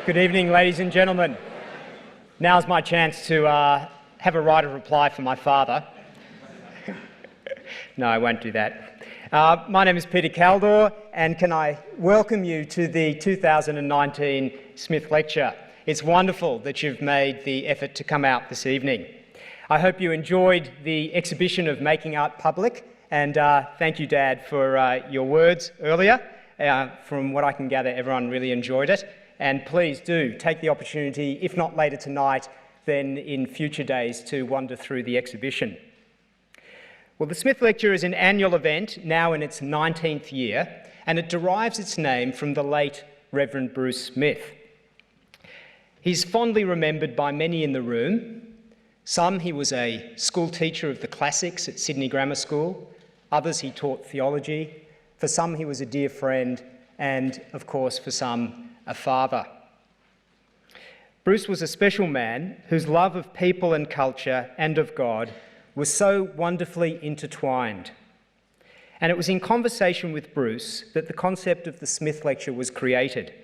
Good evening, ladies and gentlemen. Now's my chance to have a right of reply for my father. No, I won't do that. My name is Peter Kaldor, and can I welcome you to the 2019 Smith Lecture. It's wonderful that you've made the effort to come out this evening. I hope you enjoyed the exhibition of Making Art Public, and thank you, Dad, for your words earlier. From what I can gather, everyone really enjoyed it. And please do take the opportunity, if not later tonight, then in future days, to wander through the exhibition. Well, the Smith Lecture is an annual event, now in its 19th year, and it derives its name from the late Reverend Bruce Smith. He's fondly remembered by many in the room. Some, he was a school teacher of the classics at Sydney Grammar School. Others, he taught theology. For some, he was a dear friend, and of course, for some, a father. Bruce was a special man whose love of people and culture and of God was so wonderfully intertwined. And it was in conversation with Bruce that the concept of the Smith Lecture was created.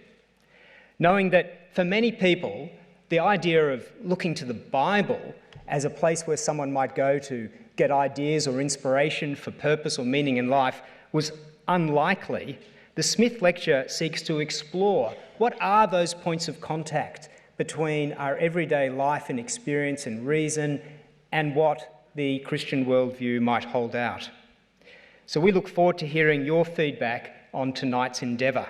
Knowing that for many people, the idea of looking to the Bible as a place where someone might go to get ideas or inspiration for purpose or meaning in life was unlikely, the Smith Lecture seeks to explore what are those points of contact between our everyday life and experience and reason and what the Christian worldview might hold out. So we look forward to hearing your feedback on tonight's endeavour.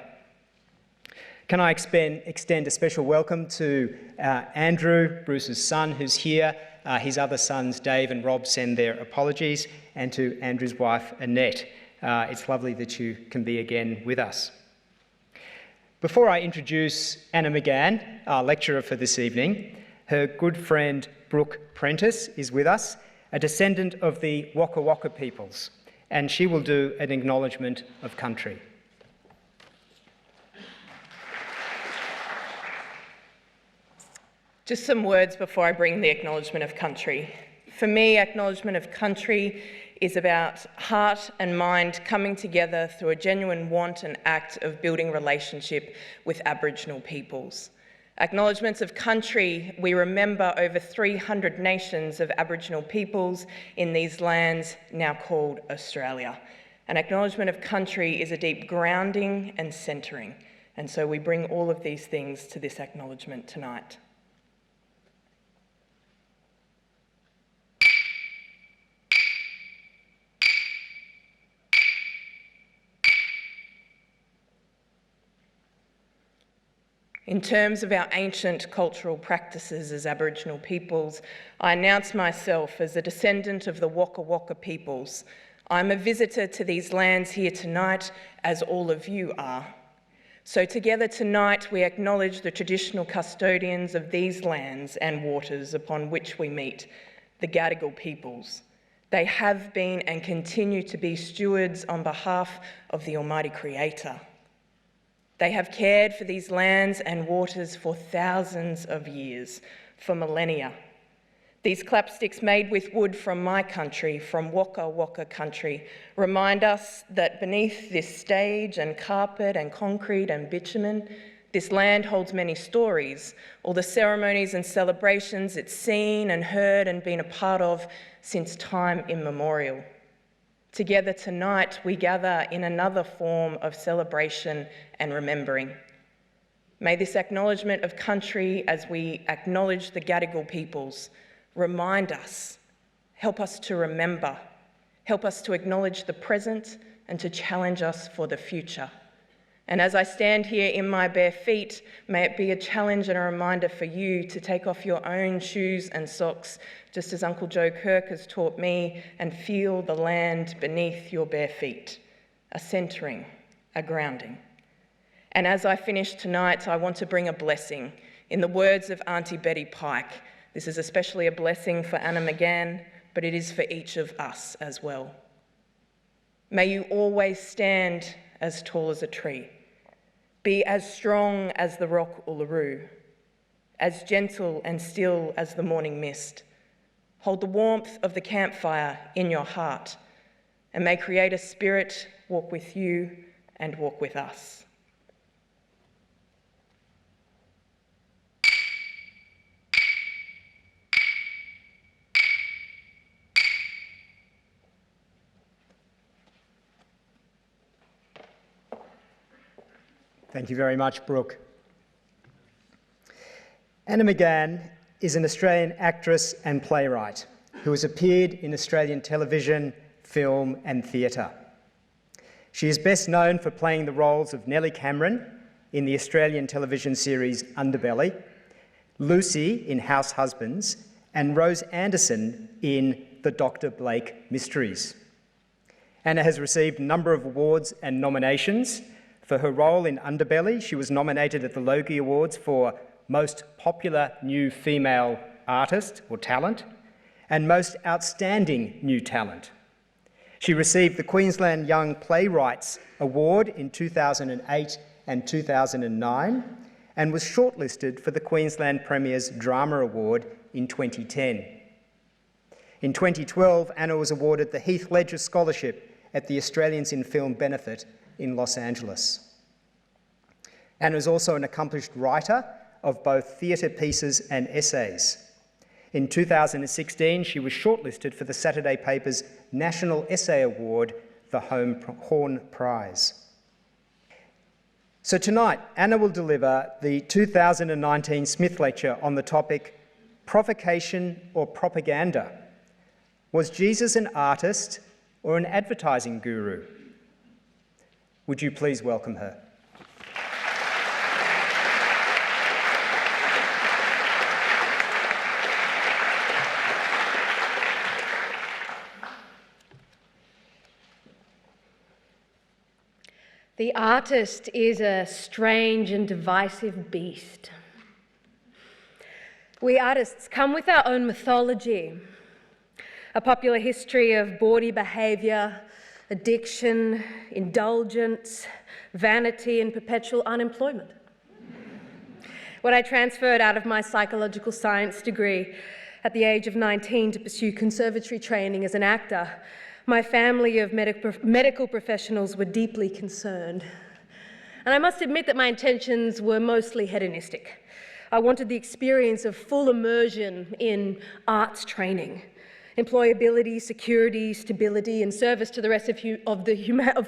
Can I extend a special welcome to Andrew, Bruce's son, who's here. His other sons, Dave and Rob, send their apologies, and to Andrew's wife, Annette. It's lovely that you can be again with us. Before I introduce Anna McGahan, our lecturer for this evening, her good friend Brooke Prentis is with us, a descendant of the Waka Waka peoples, and she will do an acknowledgement of country. Just some words before I bring the acknowledgement of country. For me, acknowledgement of country is about heart and mind coming together through a genuine want and act of building relationship with Aboriginal peoples. Acknowledgements of country, we remember over 300 nations of Aboriginal peoples in these lands now called Australia. An acknowledgement of country is a deep grounding and centering, and so we bring all of these things to this acknowledgement tonight. In terms of our ancient cultural practices as Aboriginal peoples, I announce myself as a descendant of the Waka Waka peoples. I'm a visitor to these lands here tonight, as all of you are. So together tonight, we acknowledge the traditional custodians of these lands and waters upon which we meet, the Gadigal peoples. They have been and continue to be stewards on behalf of the Almighty Creator. They have cared for these lands and waters for thousands of years, for millennia. These clapsticks made with wood from my country, from Waka Waka country, remind us that beneath this stage and carpet and concrete and bitumen, this land holds many stories, all the ceremonies and celebrations it's seen and heard and been a part of since time immemorial. Together tonight, we gather in another form of celebration and remembering. May this acknowledgement of country as we acknowledge the Gadigal peoples remind us, help us to remember, help us to acknowledge the present and to challenge us for the future. And as I stand here in my bare feet, may it be a challenge and a reminder for you to take off your own shoes and socks, just as Uncle Joe Kirk has taught me, and feel the land beneath your bare feet, a centering, a grounding. And as I finish tonight, I want to bring a blessing. In the words of Auntie Betty Pike, this is especially a blessing for Anna McGahan, but it is for each of us as well. May you always stand as tall as a tree, be as strong as the rock Uluru, as gentle and still as the morning mist. Hold the warmth of the campfire in your heart, and may Creator Spirit walk with you and walk with us. Thank you very much, Brooke. Anna McGahan is an Australian actress and playwright who has appeared in Australian television, film and theatre. She is best known for playing the roles of Nellie Cameron in the Australian television series Underbelly, Lucy in House Husbands, and Rose Anderson in The Dr. Blake Mysteries. Anna has received a number of awards and nominations. For her role in Underbelly, she was nominated at the Logie Awards for Most Popular New Female Artist or Talent and Most Outstanding New Talent. She received the Queensland Young Playwrights Award in 2008 and 2009 and was shortlisted for the Queensland Premier's Drama Award in 2010. In 2012, Anna was awarded the Heath Ledger Scholarship at the Australians in Film Benefit in Los Angeles. Anna is also an accomplished writer of both theatre pieces and essays. In 2016, she was shortlisted for the Saturday paper's National Essay Award, the Horn Prize. So tonight, Anna will deliver the 2019 Smith Lecture on the topic, Provocation or Propaganda? Was Jesus an artist or an advertising guru? Would you please welcome her? The artist is a strange and divisive beast. We artists come with our own mythology, a popular history of bawdy behaviour, addiction, indulgence, vanity and perpetual unemployment. When I transferred out of my psychological science degree at the age of 19 to pursue conservatory training as an actor, my family of medical professionals were deeply concerned. And I must admit that my intentions were mostly hedonistic. I wanted the experience of full immersion in arts training. Employability, security, stability, and service to the rest of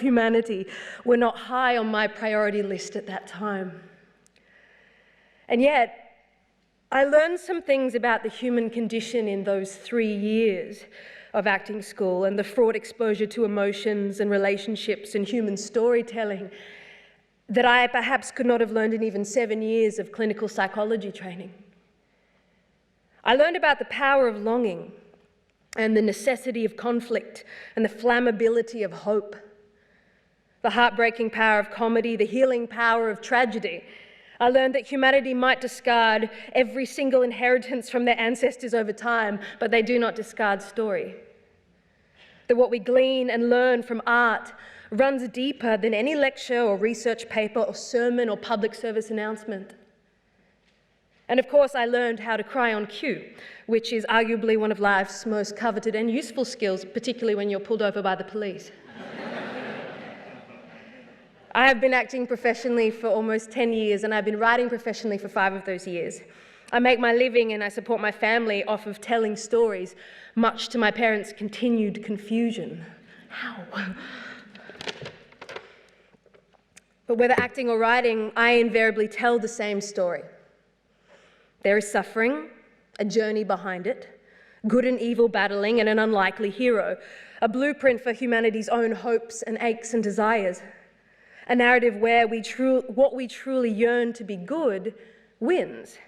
humanity were not high on my priority list at that time. And yet, I learned some things about the human condition in those 3 years of acting school and the fraught exposure to emotions and relationships and human storytelling that I perhaps could not have learned in even 7 years of clinical psychology training. I learned about the power of longing and the necessity of conflict and the flammability of hope, the heartbreaking power of comedy, the healing power of tragedy. I learned that humanity might discard every single inheritance from their ancestors over time, but they do not discard story. That what we glean and learn from art runs deeper than any lecture or research paper or sermon or public service announcement. And of course, I learned how to cry on cue, which is arguably one of life's most coveted and useful skills, particularly when you're pulled over by the police. I have been acting professionally for almost 10 years, and I've been writing professionally for 5 of those years. I make my living and I support my family off of telling stories, much to my parents' continued confusion. How? But whether acting or writing, I invariably tell the same story. There is suffering, a journey behind it, good and evil battling, and an unlikely hero, a blueprint for humanity's own hopes and aches and desires, a narrative where what we truly yearn to be good wins,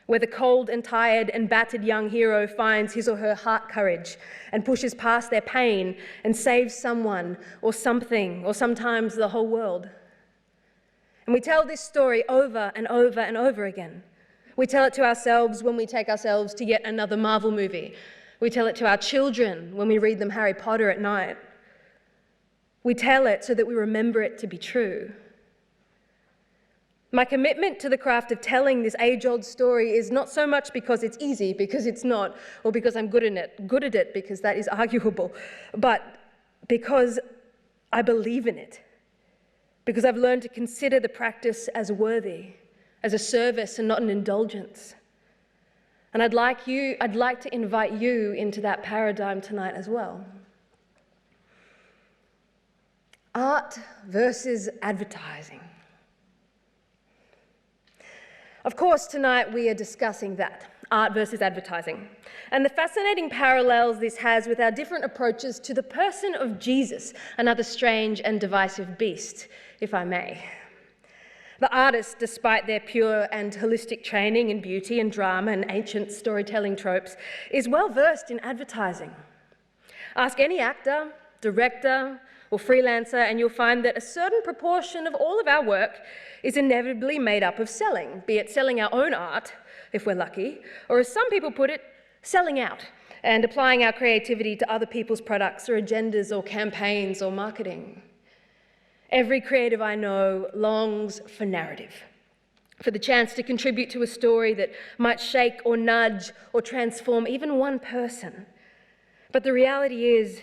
where the cold and tired and battered young hero finds his or her heart courage and pushes past their pain and saves someone or something, or sometimes the whole world. And we tell this story over and over and over again. We tell it to ourselves when we take ourselves to yet another Marvel movie. We tell it to our children when we read them Harry Potter at night. We tell it so that we remember it to be true. My commitment to the craft of telling this age-old story is not so much because it's easy, because it's not, or because I'm good at it, because that is arguable, but because I believe in it, because I've learned to consider the practice as worthy, as a service and not an indulgence. And I'd like to invite you into that paradigm tonight as well. Art versus advertising. Of course, tonight we are discussing that, art versus advertising, and the fascinating parallels this has with our different approaches to the person of Jesus, another strange and divisive beast, if I may. The artist, despite their pure and holistic training in beauty and drama and ancient storytelling tropes, is well versed in advertising. Ask any actor, director, or freelancer, and you'll find that a certain proportion of all of our work is inevitably made up of selling, be it selling our own art, if we're lucky, or as some people put it, selling out and applying our creativity to other people's products or agendas or campaigns or marketing. Every creative I know longs for narrative, for the chance to contribute to a story that might shake or nudge or transform even one person. But the reality is,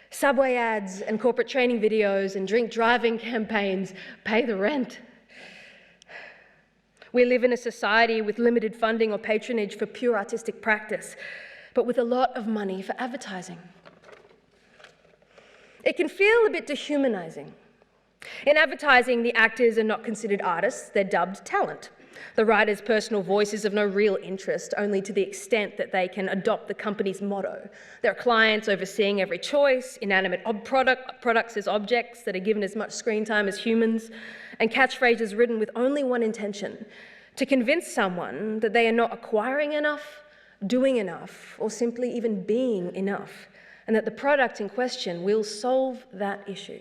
subway ads and corporate training videos and drink driving campaigns pay the rent. We live in a society with limited funding or patronage for pure artistic practice, but with a lot of money for advertising. It can feel a bit dehumanizing. In advertising, the actors are not considered artists, they're dubbed talent. The writer's personal voice is of no real interest, only to the extent that they can adopt the company's motto. There are clients overseeing every choice, inanimate products as objects that are given as much screen time as humans, and catchphrases written with only one intention: to convince someone that they are not acquiring enough, doing enough, or simply even being enough, and that the product in question will solve that issue.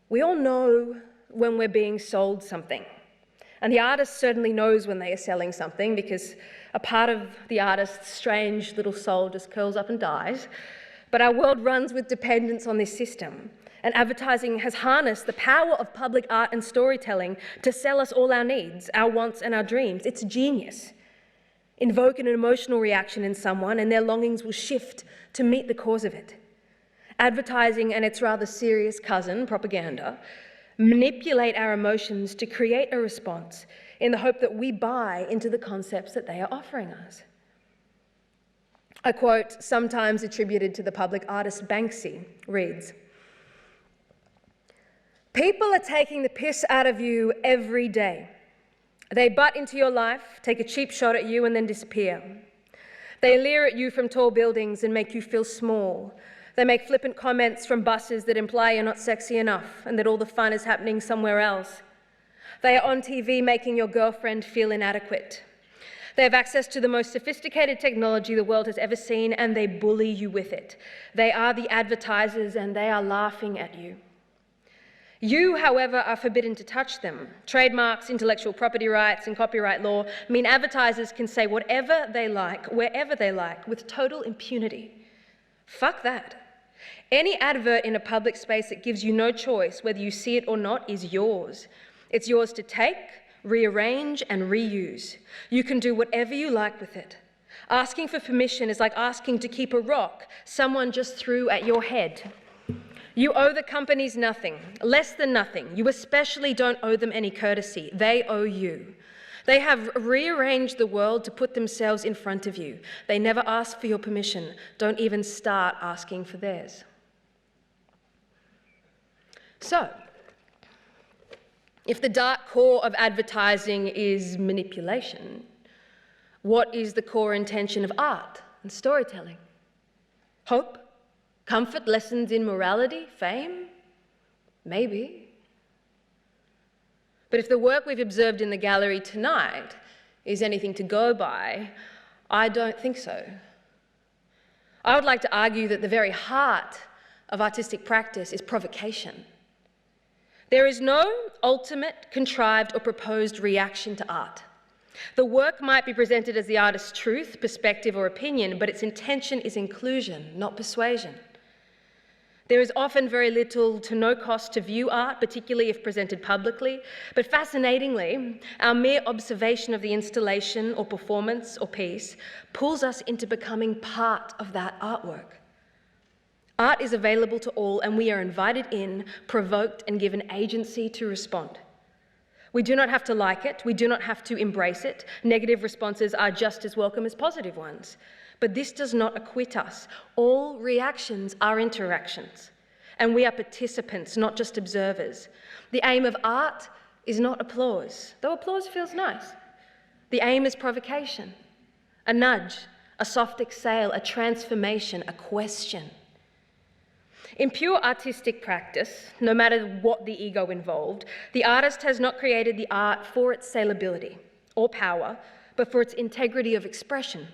We all know when we're being sold something. And the artist certainly knows when they are selling something, because a part of the artist's strange little soul just curls up and dies. But our world runs with dependence on this system. And advertising has harnessed the power of public art and storytelling to sell us all our needs, our wants and our dreams. It's genius. Invoke an emotional reaction in someone and their longings will shift to meet the cause of it. Advertising and its rather serious cousin, propaganda, manipulate our emotions to create a response in the hope that we buy into the concepts that they are offering us. A quote, sometimes attributed to the public artist Banksy, reads, "People are taking the piss out of you every day. They butt into your life, take a cheap shot at you and then disappear. They leer at you from tall buildings and make you feel small. They make flippant comments from buses that imply you're not sexy enough and that all the fun is happening somewhere else. They are on TV making your girlfriend feel inadequate. They have access to the most sophisticated technology the world has ever seen and they bully you with it. They are the advertisers and they are laughing at you. You, however, are forbidden to touch them. Trademarks, intellectual property rights, and copyright law mean advertisers can say whatever they like, wherever they like, with total impunity. Fuck that. Any advert in a public space that gives you no choice whether you see it or not is yours. It's yours to take, rearrange, and reuse. You can do whatever you like with it. Asking for permission is like asking to keep a rock someone just threw at your head. You owe the companies nothing, less than nothing. You especially don't owe them any courtesy. They owe you. They have rearranged the world to put themselves in front of you. They never ask for your permission. Don't even start asking for theirs. So, if the dark core of advertising is manipulation, what is the core intention of art and storytelling? Hope? Comfort? Lessons in morality? Fame? Maybe. But if the work we've observed in the gallery tonight is anything to go by, I don't think so. I would like to argue that the very heart of artistic practice is provocation. There is no ultimate, contrived, or proposed reaction to art. The work might be presented as the artist's truth, perspective, or opinion, but its intention is inclusion, not persuasion. There is often very little to no cost to view art, particularly if presented publicly, but fascinatingly, our mere observation of the installation or performance or piece pulls us into becoming part of that artwork. Art is available to all, and we are invited in, provoked, and given agency to respond. We do not have to like it, we do not have to embrace it. Negative responses are just as welcome as positive ones. But this does not acquit us. All reactions are interactions, and we are participants, not just observers. The aim of art is not applause, though applause feels nice. The aim is provocation, a nudge, a soft exhale, a transformation, a question. In pure artistic practice, no matter what the ego involved, the artist has not created the art for its saleability or power, but for its integrity of expression,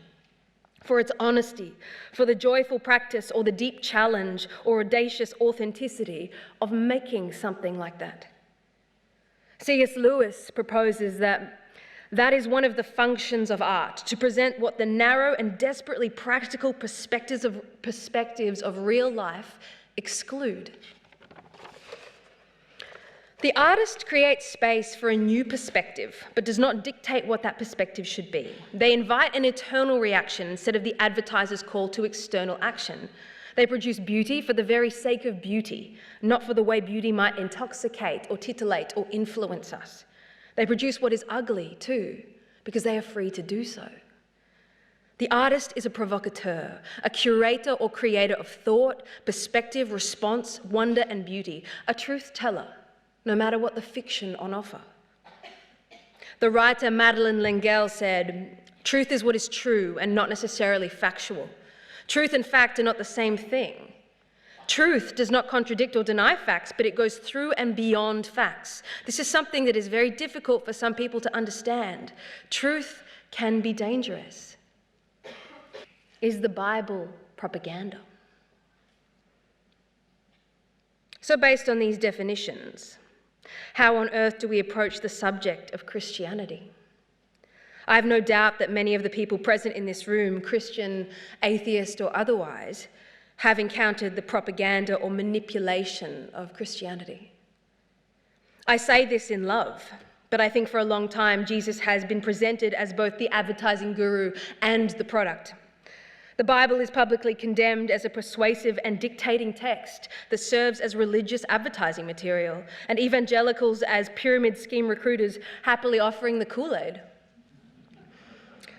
for its honesty, for the joyful practice or the deep challenge or audacious authenticity of making something like that. C.S. Lewis proposes that is one of the functions of art, to present what the narrow and desperately practical perspectives of real life exclude. The artist creates space for a new perspective, but does not dictate what that perspective should be. They invite an eternal reaction instead of the advertiser's call to external action. They produce beauty for the very sake of beauty, not for the way beauty might intoxicate or titillate or influence us. They produce what is ugly too, because they are free to do so. The artist is a provocateur, a curator or creator of thought, perspective, response, wonder, and beauty, a truth teller, no matter what the fiction on offer. The writer Madeleine L'Engle said, "Truth is what is true and not necessarily factual. Truth and fact are not the same thing. Truth does not contradict or deny facts, but it goes through and beyond facts. This is something that is very difficult for some people to understand. Truth can be dangerous." Is the Bible propaganda? So based on these definitions, how on earth do we approach the subject of Christianity? I have no doubt that many of the people present in this room, Christian, atheist, or otherwise, have encountered the propaganda or manipulation of Christianity. I say this in love, but I think for a long time Jesus has been presented as both the advertising guru and the product. The Bible is publicly condemned as a persuasive and dictating text that serves as religious advertising material, and evangelicals as pyramid scheme recruiters happily offering the Kool-Aid.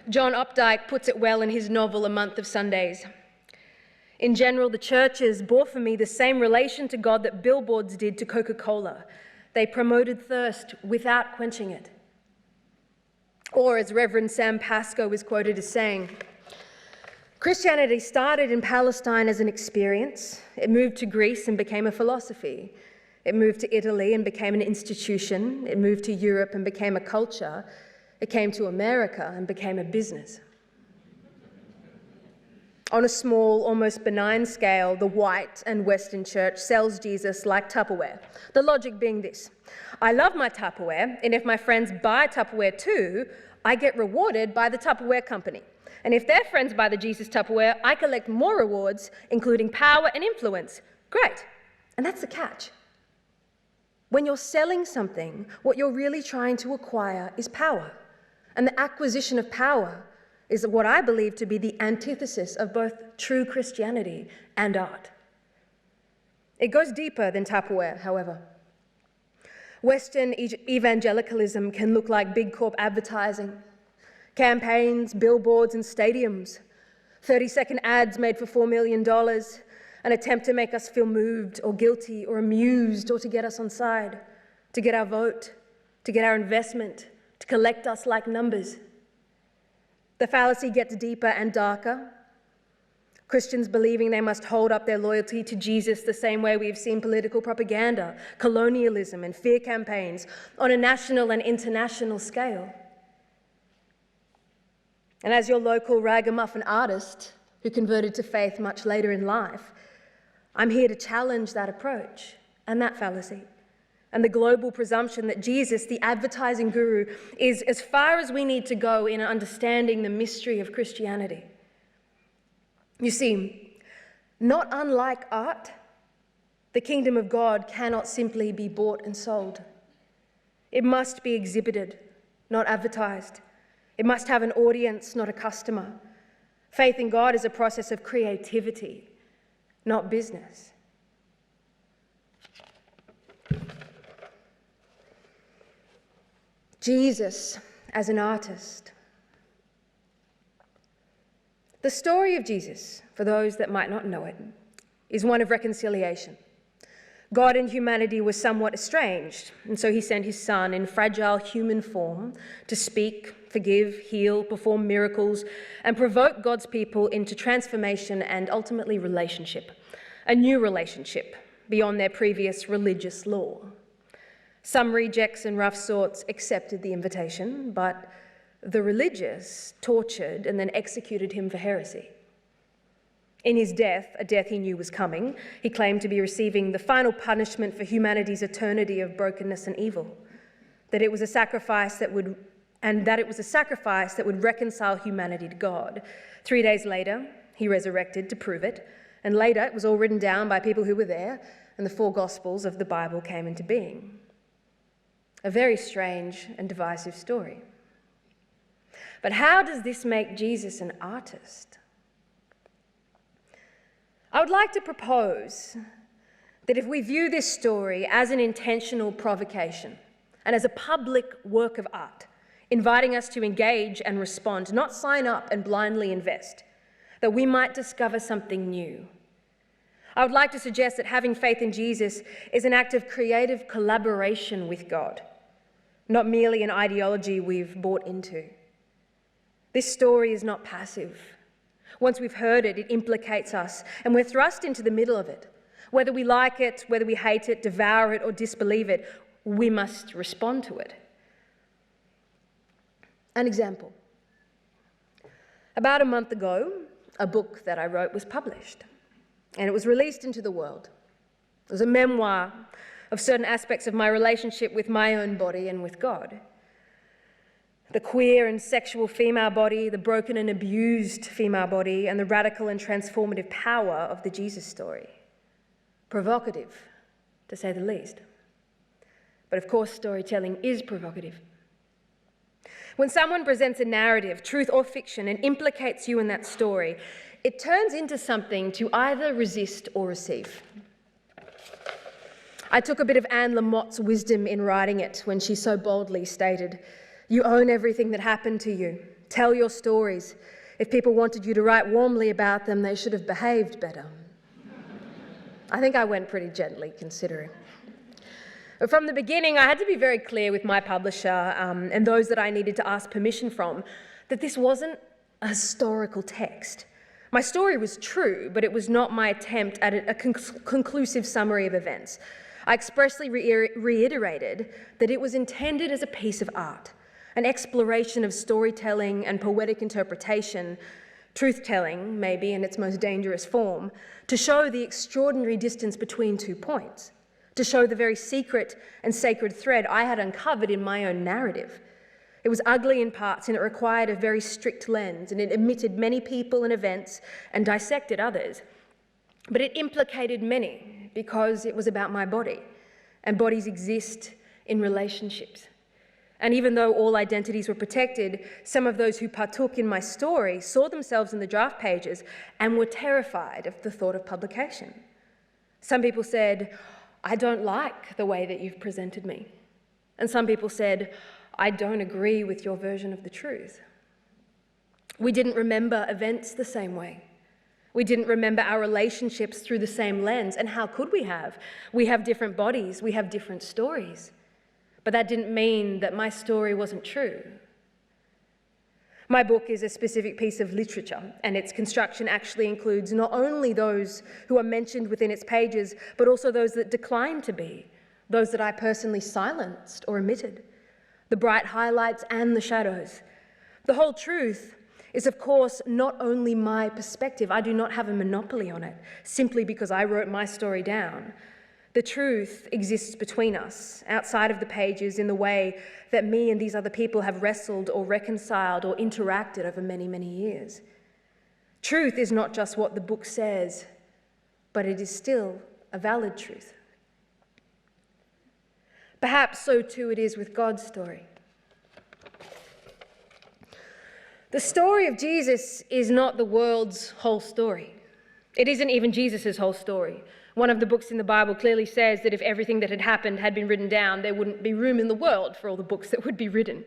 John Updike puts it well in his novel A Month of Sundays. In general, the churches bore for me the same relation to God that billboards did to Coca-Cola. They promoted thirst without quenching it. Or, as Reverend Sam Pascoe is quoted as saying, Christianity started in Palestine as an experience. It moved to Greece and became a philosophy. It moved to Italy and became an institution. It moved to Europe and became a culture. It came to America and became a business. On a small, almost benign scale, the white and Western church sells Jesus like Tupperware. The logic being this: I love my Tupperware, and if my friends buy Tupperware too, I get rewarded by the Tupperware company. And if their friends buy the Jesus Tupperware, I collect more rewards, including power and influence. Great. And that's the catch. When you're selling something, what you're really trying to acquire is power. And the acquisition of power is what I believe to be the antithesis of both true Christianity and art. It goes deeper than Tupperware, however. Western evangelicalism can look like big corp advertising, campaigns, billboards, and stadiums, 30-second ads made for $4 million, an attempt to make us feel moved or guilty or amused or to get us on side, to get our vote, to get our investment, to collect us like numbers. The fallacy gets deeper and darker. Christians believing they must hold up their loyalty to Jesus the same way we've seen political propaganda, colonialism, and fear campaigns on a national and international scale. And as your local ragamuffin artist who converted to faith much later in life, I'm here to challenge that approach and that fallacy and the global presumption that Jesus, the advertising guru, is as far as we need to go in understanding the mystery of Christianity. You see, not unlike art, the kingdom of God cannot simply be bought and sold. It must be exhibited, not advertised. It must have an audience, not a customer. Faith in God is a process of creativity, not business. Jesus as an artist. The story of Jesus, for those that might not know it, is one of reconciliation. God and humanity were somewhat estranged, and so he sent his Son in fragile human form to speak, forgive, heal, perform miracles, and provoke God's people into transformation and ultimately relationship, a new relationship beyond their previous religious law. Some rejects and rough sorts accepted the invitation, but the religious tortured and then executed him for heresy. In his death, a death he knew was coming, he claimed to be receiving the final punishment for humanity's eternity of brokenness and evil, that it was a sacrifice that would reconcile humanity to God. 3 days later, he resurrected to prove it, and later it was all written down by people who were there, and the 4 Gospels of the Bible came into being. A very strange and divisive story. But how does this make Jesus an artist? I would like to propose that if we view this story as an intentional provocation and as a public work of art, inviting us to engage and respond, not sign up and blindly invest, that we might discover something new. I would like to suggest that having faith in Jesus is an act of creative collaboration with God, not merely an ideology we've bought into. This story is not passive. Once we've heard it, it implicates us, and we're thrust into the middle of it. Whether we like it, whether we hate it, devour it, or disbelieve it, we must respond to it. An example. About a month ago, a book that I wrote was published, and it was released into the world. It was a memoir of certain aspects of my relationship with my own body and with God. The queer and sexual female body, the broken and abused female body, and the radical and transformative power of the Jesus story. Provocative, to say the least. But of course, storytelling is provocative. When someone presents a narrative, truth or fiction, and implicates you in that story, it turns into something to either resist or receive. I took a bit of Anne Lamott's wisdom in writing it when she so boldly stated, "You own everything that happened to you. Tell your stories. If people wanted you to write warmly about them, they should have behaved better." I think I went pretty gently, considering. But from the beginning, I had to be very clear with my publisher and those that I needed to ask permission from that this wasn't a historical text. My story was true, but it was not my attempt at a conclusive summary of events. I expressly reiterated that it was intended as a piece of art, an exploration of storytelling and poetic interpretation, truth-telling, maybe in its most dangerous form, to show the extraordinary distance between 2 points, to show the very secret and sacred thread I had uncovered in my own narrative. It was ugly in parts, and it required a very strict lens, and it omitted many people and events and dissected others. But it implicated many because it was about my body, and bodies exist in relationships. And even though all identities were protected, some of those who partook in my story saw themselves in the draft pages and were terrified of the thought of publication. Some people said, "I don't like the way that you've presented me." And some people said, "I don't agree with your version of the truth." We didn't remember events the same way. We didn't remember our relationships through the same lens, and how could we have? We have different bodies, we have different stories. But that didn't mean that my story wasn't true. My book is a specific piece of literature, and its construction actually includes not only those who are mentioned within its pages, but also those that declined to be, those that I personally silenced or omitted, the bright highlights and the shadows. The whole truth is, of course, not only my perspective. I do not have a monopoly on it, simply because I wrote my story down. The truth exists between us, outside of the pages, in the way that me and these other people have wrestled or reconciled or interacted over many, many years. Truth is not just what the book says, but it is still a valid truth. Perhaps so too it is with God's story. The story of Jesus is not the world's whole story. It isn't even Jesus' whole story. One of the books in the Bible clearly says that if everything that had happened had been written down, there wouldn't be room in the world for all the books that would be written.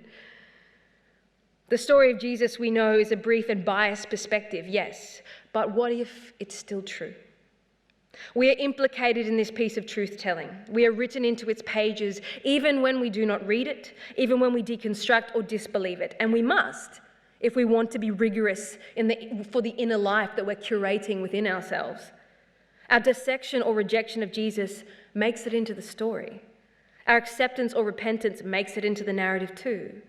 The story of Jesus, we know, is a brief and biased perspective, yes, but what if it's still true? We are implicated in this piece of truth-telling. We are written into its pages even when we do not read it, even when we deconstruct or disbelieve it. And we must, if we want to be rigorous for the inner life that we're curating within ourselves. Our dissection or rejection of Jesus makes it into the story. Our acceptance or repentance makes it into the narrative too.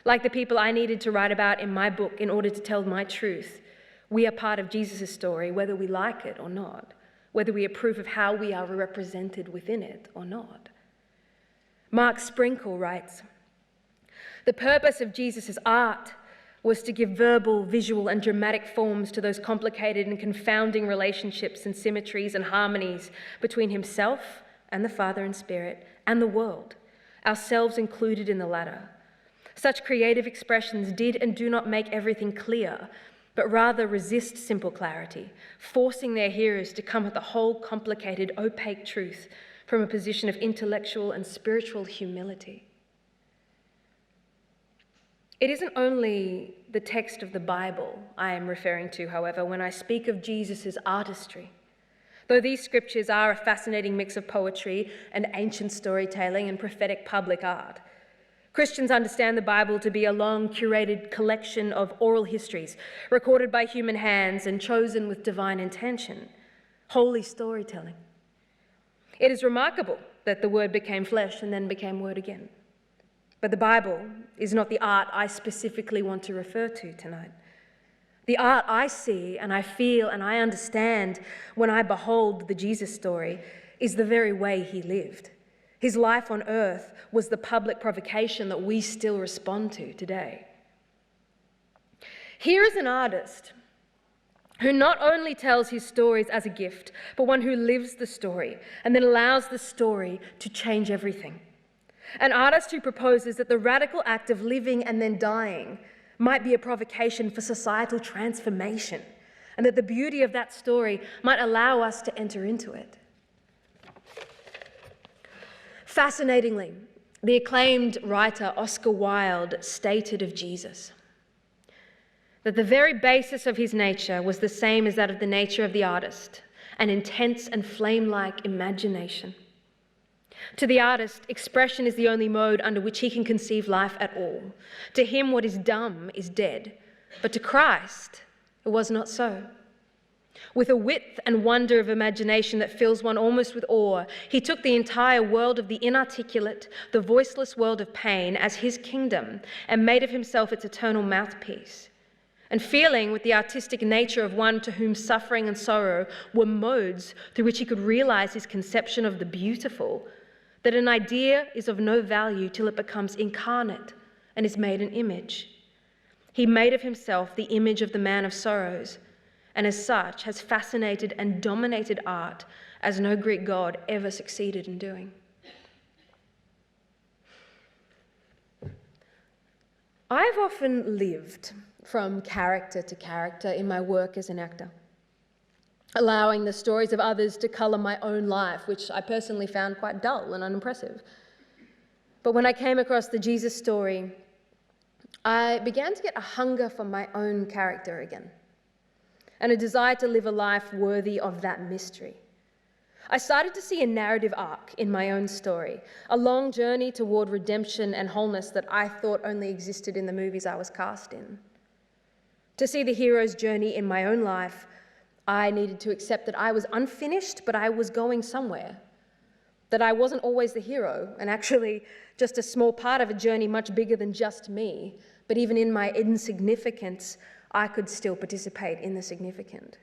Like the people I needed to write about in my book in order to tell my truth, we are part of Jesus' story, whether we like it or not, whether we approve of how we are represented within it or not. Mark Sprinkle writes, "The purpose of Jesus' art was to give verbal, visual, and dramatic forms to those complicated and confounding relationships and symmetries and harmonies between himself and the Father and Spirit and the world, ourselves included in the latter. Such creative expressions did and do not make everything clear, but rather resist simple clarity, forcing their hearers to come at the whole complicated, opaque truth from a position of intellectual and spiritual humility." It isn't only the text of the Bible I am referring to, however, when I speak of Jesus' artistry. Though these scriptures are a fascinating mix of poetry and ancient storytelling and prophetic public art, Christians understand the Bible to be a long, curated collection of oral histories recorded by human hands and chosen with divine intention, holy storytelling. It is remarkable that the Word became flesh and then became Word again. But the Bible is not the art I specifically want to refer to tonight. The art I see and I feel and I understand when I behold the Jesus story is the very way he lived. His life on earth was the public provocation that we still respond to today. Here is an artist who not only tells his stories as a gift, but one who lives the story and then allows the story to change everything. An artist who proposes that the radical act of living and then dying might be a provocation for societal transformation, and that the beauty of that story might allow us to enter into it. Fascinatingly, the acclaimed writer Oscar Wilde stated of Jesus that the very basis of his nature was the same as that of the nature of the artist, an intense and flame-like imagination. To the artist, expression is the only mode under which he can conceive life at all. To him, what is dumb is dead, but to Christ, it was not so. With a width and wonder of imagination that fills one almost with awe, he took the entire world of the inarticulate, the voiceless world of pain as his kingdom and made of himself its eternal mouthpiece. And feeling with the artistic nature of one to whom suffering and sorrow were modes through which he could realize his conception of the beautiful, that an idea is of no value till it becomes incarnate and is made an image. He made of himself the image of the man of sorrows, and as such has fascinated and dominated art as no Greek god ever succeeded in doing. I've often lived from character to character in my work as an actor, allowing the stories of others to colour my own life, which I personally found quite dull and unimpressive. But when I came across the Jesus story, I began to get a hunger for my own character again, and a desire to live a life worthy of that mystery. I started to see a narrative arc in my own story, a long journey toward redemption and wholeness that I thought only existed in the movies I was cast in. To see the hero's journey in my own life, I needed to accept that I was unfinished, but I was going somewhere. That I wasn't always the hero, and actually just a small part of a journey much bigger than just me. But even in my insignificance, I could still participate in the significant.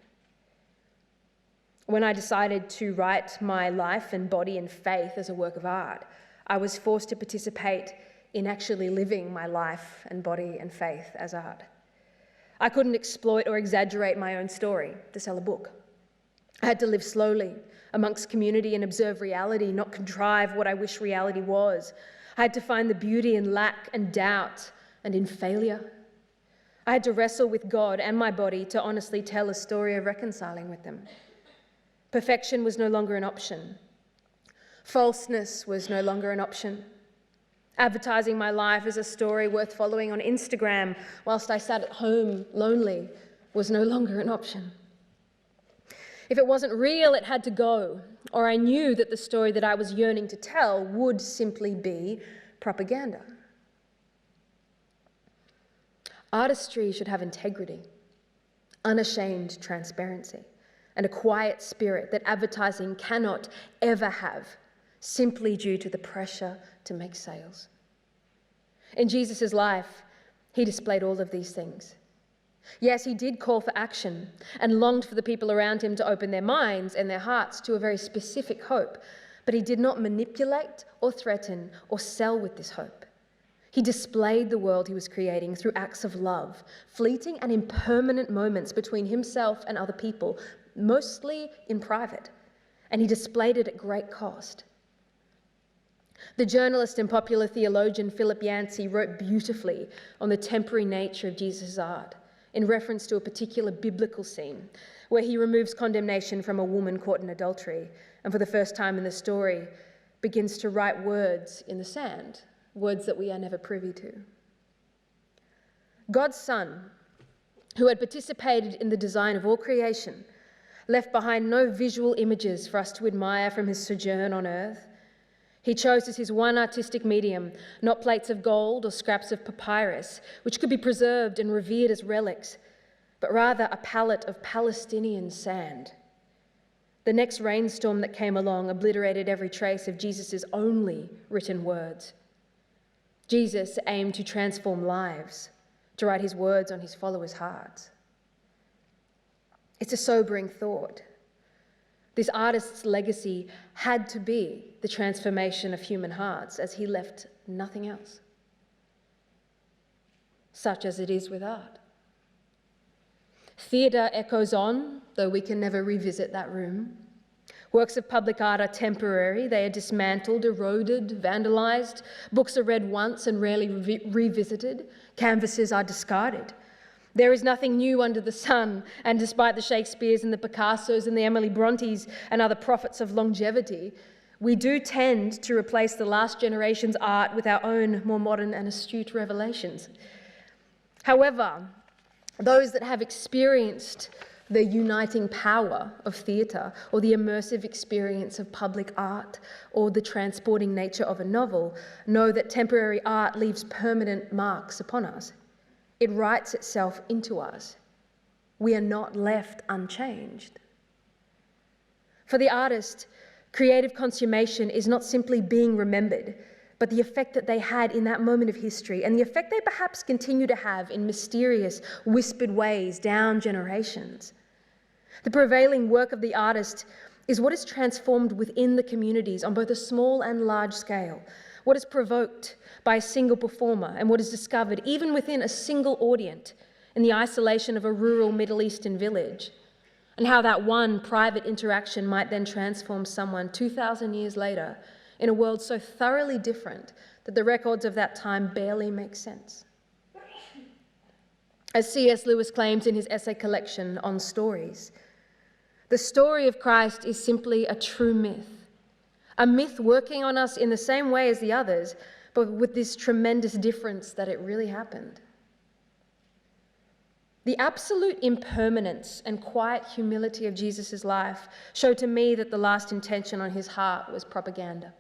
When I decided to write my life and body and faith as a work of art, I was forced to participate in actually living my life and body and faith as art. I couldn't exploit or exaggerate my own story to sell a book. I had to live slowly amongst community and observe reality, not contrive what I wish reality was. I had to find the beauty in lack and doubt and in failure. I had to wrestle with God and my body to honestly tell a story of reconciling with them. Perfection was no longer an option. Falseness was no longer an option. Advertising my life as a story worth following on Instagram whilst I sat at home lonely was no longer an option. If it wasn't real, it had to go, or I knew that the story that I was yearning to tell would simply be propaganda. Artistry should have integrity, unashamed transparency, and a quiet spirit that advertising cannot ever have, simply due to the pressure to make sales. In Jesus' life, he displayed all of these things. Yes, he did call for action and longed for the people around him to open their minds and their hearts to a very specific hope, but he did not manipulate or threaten or sell with this hope. He displayed the world he was creating through acts of love, fleeting and impermanent moments between himself and other people, mostly in private, and he displayed it at great cost. The journalist and popular theologian Philip Yancey wrote beautifully on the temporary nature of Jesus' art in reference to a particular biblical scene where he removes condemnation from a woman caught in adultery and for the first time in the story begins to write words in the sand, words that we are never privy to. God's Son, who had participated in the design of all creation, left behind no visual images for us to admire from his sojourn on earth. He chose as his one artistic medium not plates of gold or scraps of papyrus, which could be preserved and revered as relics, but rather a palette of Palestinian sand. The next rainstorm that came along obliterated every trace of Jesus' only written words. Jesus aimed to transform lives, to write his words on his followers' hearts. It's a sobering thought. This artist's legacy had to be the transformation of human hearts, as he left nothing else. Such as it is with art. Theatre echoes on, though we can never revisit that room. Works of public art are temporary. They are dismantled, eroded, vandalised. Books are read once and rarely revisited. Canvases are discarded. There is nothing new under the sun, and despite the Shakespeares and the Picassos and the Emily Brontes and other prophets of longevity, we do tend to replace the last generation's art with our own more modern and astute revelations. However, those that have experienced the uniting power of theatre or the immersive experience of public art or the transporting nature of a novel know that temporary art leaves permanent marks upon us. It writes itself into us. We are not left unchanged. For the artist, creative consummation is not simply being remembered, but the effect that they had in that moment of history and the effect they perhaps continue to have in mysterious, whispered ways down generations. The prevailing work of the artist is what is transformed within the communities on both a small and large scale, what is provoked by a single performer and what is discovered even within a single audience in the isolation of a rural Middle Eastern village, and how that one private interaction might then transform someone 2,000 years later in a world so thoroughly different that the records of that time barely make sense. As C.S. Lewis claims in his essay collection on stories, the story of Christ is simply a true myth, a myth working on us in the same way as the others, but with this tremendous difference that it really happened. The absolute impermanence and quiet humility of Jesus' life show to me that the last intention on his heart was propaganda.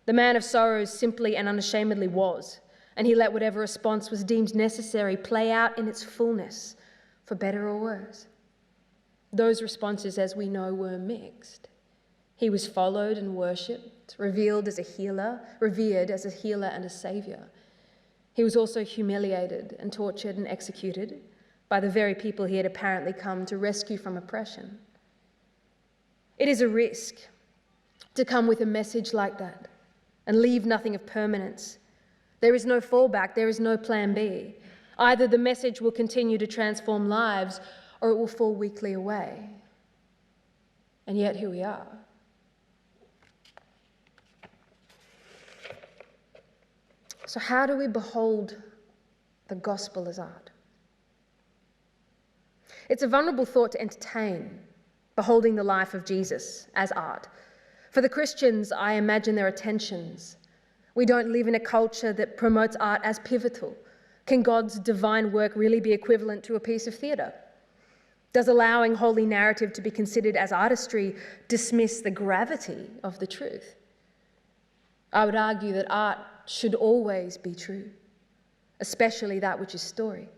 The man of sorrows simply and unashamedly was, and he let whatever response was deemed necessary play out in its fullness, for better or worse. Those responses, as we know, were mixed. He was followed and worshipped, revealed as a healer, revered as a healer and a saviour. He was also humiliated and tortured and executed by the very people he had apparently come to rescue from oppression. It is a risk to come with a message like that and leave nothing of permanence. There is no fallback, there is no plan B. Either the message will continue to transform lives or it will fall weakly away. And yet here we are. So how do we behold the gospel as art? It's a vulnerable thought to entertain, beholding the life of Jesus as art. For the Christians, I imagine there are tensions. We don't live in a culture that promotes art as pivotal. Can God's divine work really be equivalent to a piece of theatre? Does allowing holy narrative to be considered as artistry dismiss the gravity of the truth? I would argue that art should always be true, especially that which is story.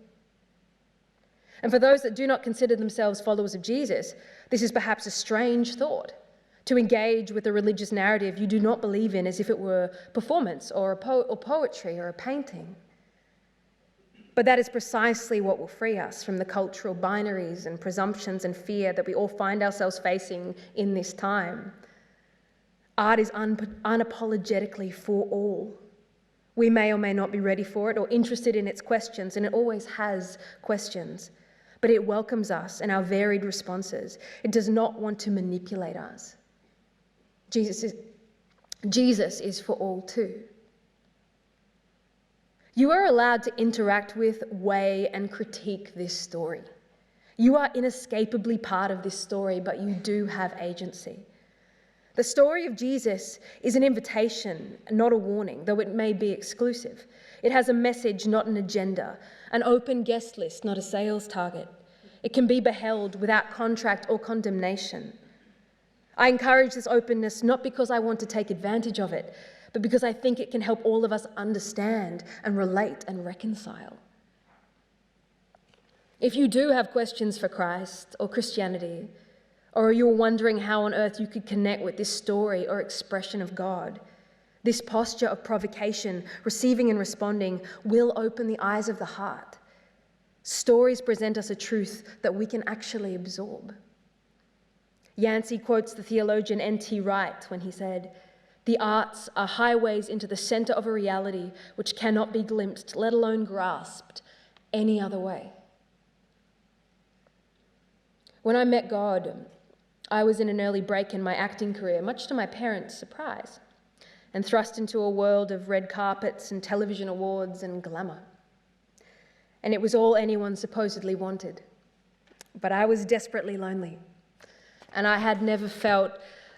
And for those that do not consider themselves followers of Jesus, this is perhaps a strange thought, to engage with a religious narrative you do not believe in as if it were performance or poetry or a painting. But that is precisely what will free us from the cultural binaries and presumptions and fear that we all find ourselves facing in this time. Art is unapologetically for all. We may or may not be ready for it or interested in its questions, and it always has questions. But it welcomes us and our varied responses. It does not want to manipulate us. Jesus is for all too. You are allowed to interact with, weigh, and critique this story. You are inescapably part of this story, but you do have agency. The story of Jesus is an invitation, not a warning, though it may be exclusive. It has a message, not an agenda, an open guest list, not a sales target. It can be beheld without contract or condemnation. I encourage this openness not because I want to take advantage of it, but because I think it can help all of us understand and relate and reconcile. If you do have questions for Christ or Christianity, or you're wondering how on earth you could connect with this story or expression of God, this posture of provocation, receiving and responding, will open the eyes of the heart. Stories present us a truth that we can actually absorb. Yancey quotes the theologian N.T. Wright when he said, "The arts are highways into the center of a reality which cannot be glimpsed, let alone grasped, any other way." When I met God, I was in an early break in my acting career, much to my parents' surprise, and thrust into a world of red carpets and television awards and glamour. And it was all anyone supposedly wanted. But I was desperately lonely, and I had never felt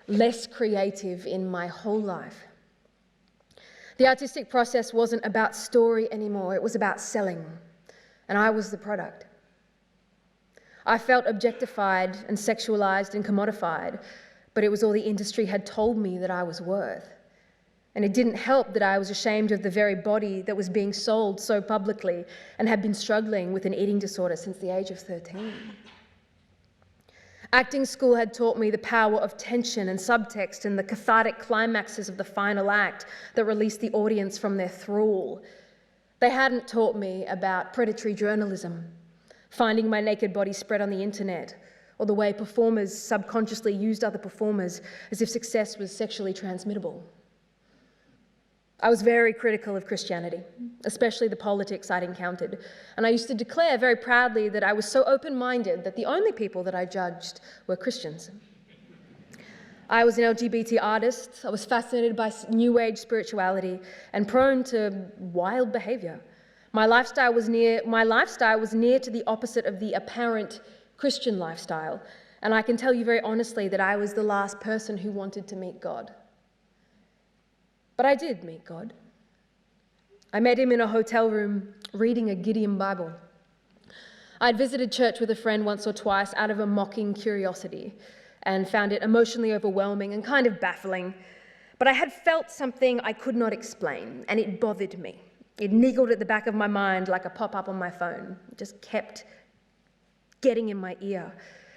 less creative in my whole life. The artistic process wasn't about story anymore, it was about selling, and I was the product. I felt objectified and sexualized and commodified, but it was all the industry had told me that I was worth. And it didn't help that I was ashamed of the very body that was being sold so publicly and had been struggling with an eating disorder since the age of 13. Acting school had taught me the power of tension and subtext and the cathartic climaxes of the final act that released the audience from their thrall. They hadn't taught me about predatory journalism, finding my naked body spread on the internet, or the way performers subconsciously used other performers as if success was sexually transmittable. I was very critical of Christianity, especially the politics I'd encountered, and I used to declare very proudly that I was so open-minded that the only people that I judged were Christians. I was an LGBT artist. I was fascinated by New Age spirituality and prone to wild behavior. My lifestyle was near to the opposite of the apparent Christian lifestyle, and I can tell you very honestly that I was the last person who wanted to meet God. But I did meet God. I met him in a hotel room reading a Gideon Bible. I'd visited church with a friend once or twice out of a mocking curiosity and found it emotionally overwhelming and kind of baffling. But I had felt something I could not explain, and it bothered me. It niggled at the back of my mind like a pop-up on my phone. It just kept getting in my ear.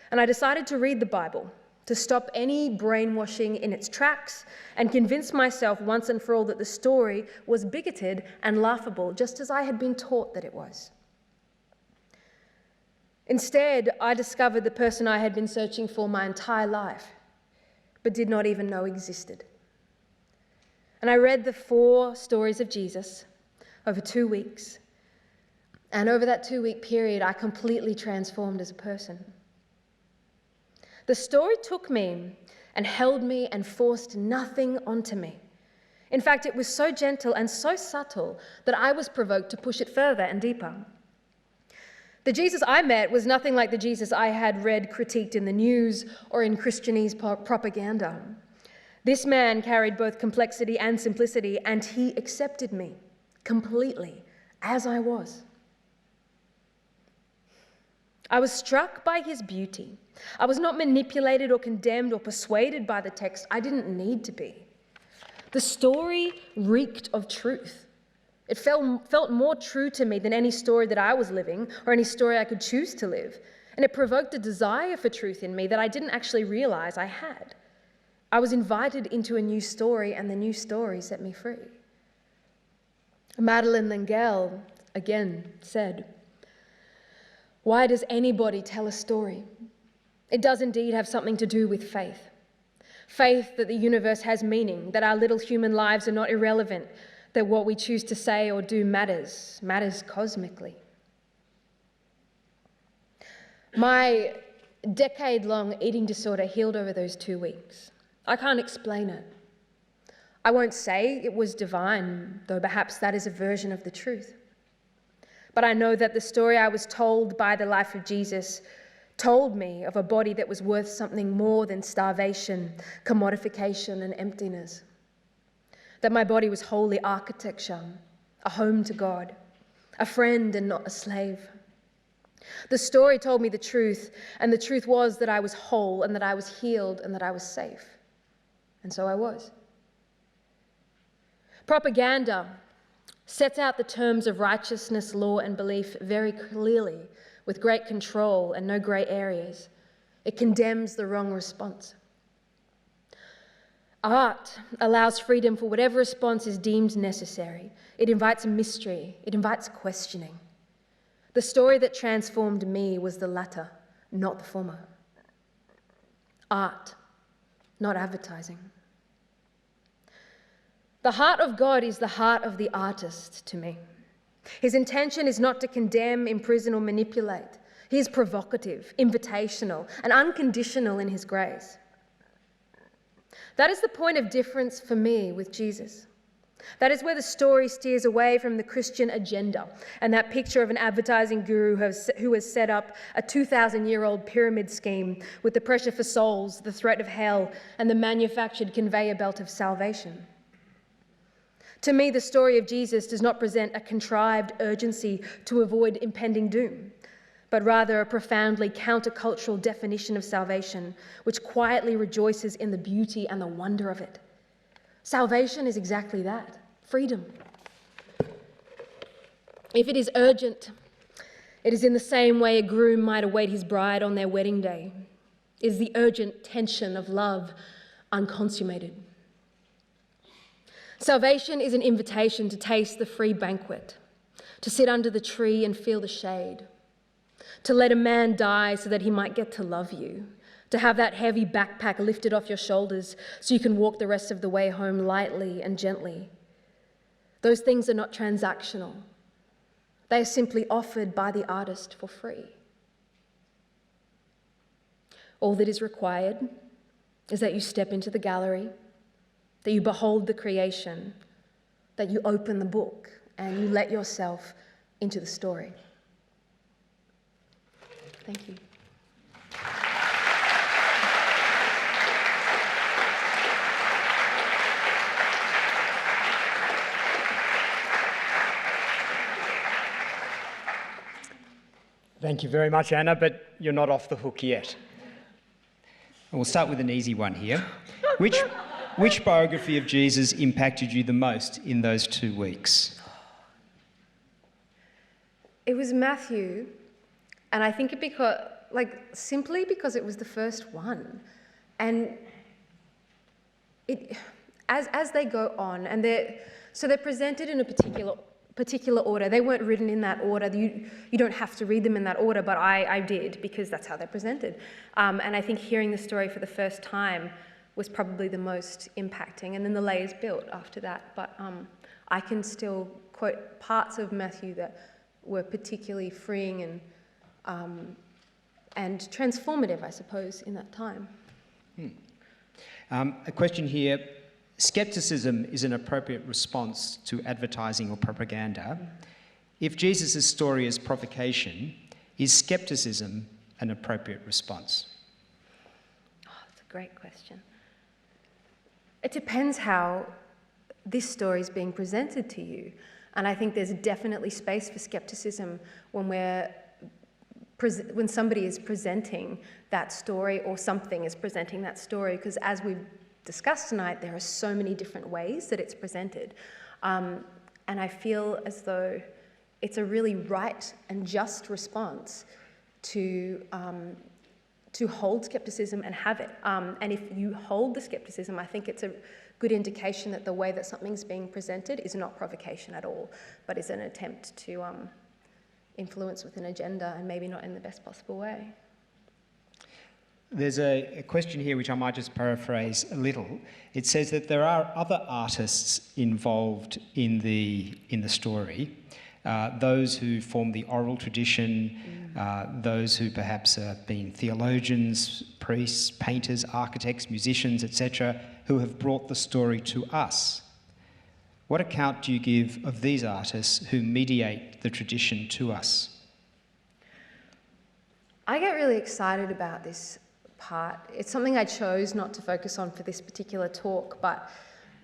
And I decided to read the Bible, to stop any brainwashing in its tracks and convince myself once and for all that the story was bigoted and laughable, just as I had been taught that it was. Instead, I discovered the person I had been searching for my entire life, but did not even know existed. And I read the 4 stories of Jesus over 2 weeks. And over that 2-week period, I completely transformed as a person. The story took me and held me and forced nothing onto me. In fact, it was so gentle and so subtle that I was provoked to push it further and deeper. The Jesus I met was nothing like the Jesus I had read critiqued in the news or in Christianese propaganda. This man carried both complexity and simplicity, and he accepted me completely as I was. I was struck by his beauty. I was not manipulated or condemned or persuaded by the text. I didn't need to be. The story reeked of truth. It felt more true to me than any story that I was living or any story I could choose to live. And it provoked a desire for truth in me that I didn't actually realize I had. I was invited into a new story, and the new story set me free. Madeleine L'Engle again said, "Why does anybody tell a story? It does indeed have something to do with faith. Faith that the universe has meaning, that our little human lives are not irrelevant, that what we choose to say or do matters cosmically." My decade-long eating disorder healed over those 2 weeks. I can't explain it. I won't say it was divine, though perhaps that is a version of the truth. But I know that the story I was told by the life of Jesus told me of a body that was worth something more than starvation, commodification, and emptiness. That my body was holy architecture, a home to God, a friend and not a slave. The story told me the truth, and the truth was that I was whole and that I was healed and that I was safe. And so I was. Propaganda sets out the terms of righteousness, law, and belief very clearly, with great control and no grey areas. It condemns the wrong response. Art allows freedom for whatever response is deemed necessary. It invites mystery. It invites questioning. The story that transformed me was the latter, not the former. Art, not advertising. The heart of God is the heart of the artist to me. His intention is not to condemn, imprison, or manipulate. He is provocative, invitational, and unconditional in his grace. That is the point of difference for me with Jesus. That is where the story steers away from the Christian agenda and that picture of an advertising guru who has set up a 2,000-year-old pyramid scheme with the pressure for souls, the threat of hell, and the manufactured conveyor belt of salvation. To me, the story of Jesus does not present a contrived urgency to avoid impending doom, but rather a profoundly countercultural definition of salvation, which quietly rejoices in the beauty and the wonder of it. Salvation is exactly that, freedom. If it is urgent, it is in the same way a groom might await his bride on their wedding day. It is the urgent tension of love unconsummated. Salvation is an invitation to taste the free banquet, to sit under the tree and feel the shade, to let a man die so that he might get to love you, to have that heavy backpack lifted off your shoulders so you can walk the rest of the way home lightly and gently. Those things are not transactional. They are simply offered by the artist for free. All that is required is that you step into the gallery, that you behold the creation, that you open the book, and you let yourself into the story. Thank you. Thank you very much, Anna, but you're not off the hook yet. We'll start with an easy one here. Which biography of Jesus impacted you the most in those 2 weeks? It was Matthew, and I think simply because it was the first one. And as they go on, and they're presented in a particular order. They weren't written in that order. You don't have to read them in that order, but I did, because that's how they're presented. And I think hearing the story for the first time was probably the most impacting, and then the layers built after that. But I can still quote parts of Matthew that were particularly freeing and transformative, I suppose, in that time. A question here. Skepticism is an appropriate response to advertising or propaganda. If Jesus' story is provocation, is skepticism an appropriate response? Oh, that's a great question. It depends how this story is being presented to you. And I think there's definitely space for skepticism when we're when somebody is presenting that story or something is presenting that story, because as we've discussed tonight, there are so many different ways that it's presented. And I feel as though it's a really right and just response to hold skepticism and have it. And if you hold the skepticism, I think it's a good indication that the way that something's being presented is not provocation at all, but is an attempt to influence with an agenda, and maybe not in the best possible way. There's a question here which I might just paraphrase a little. It says that there are other artists involved in the story, those who form the oral tradition, those who perhaps have been theologians, priests, painters, architects, musicians, etc., who have brought the story to us. What account do you give of these artists who mediate the tradition to us? I get really excited about this part. It's something I chose not to focus on for this particular talk, but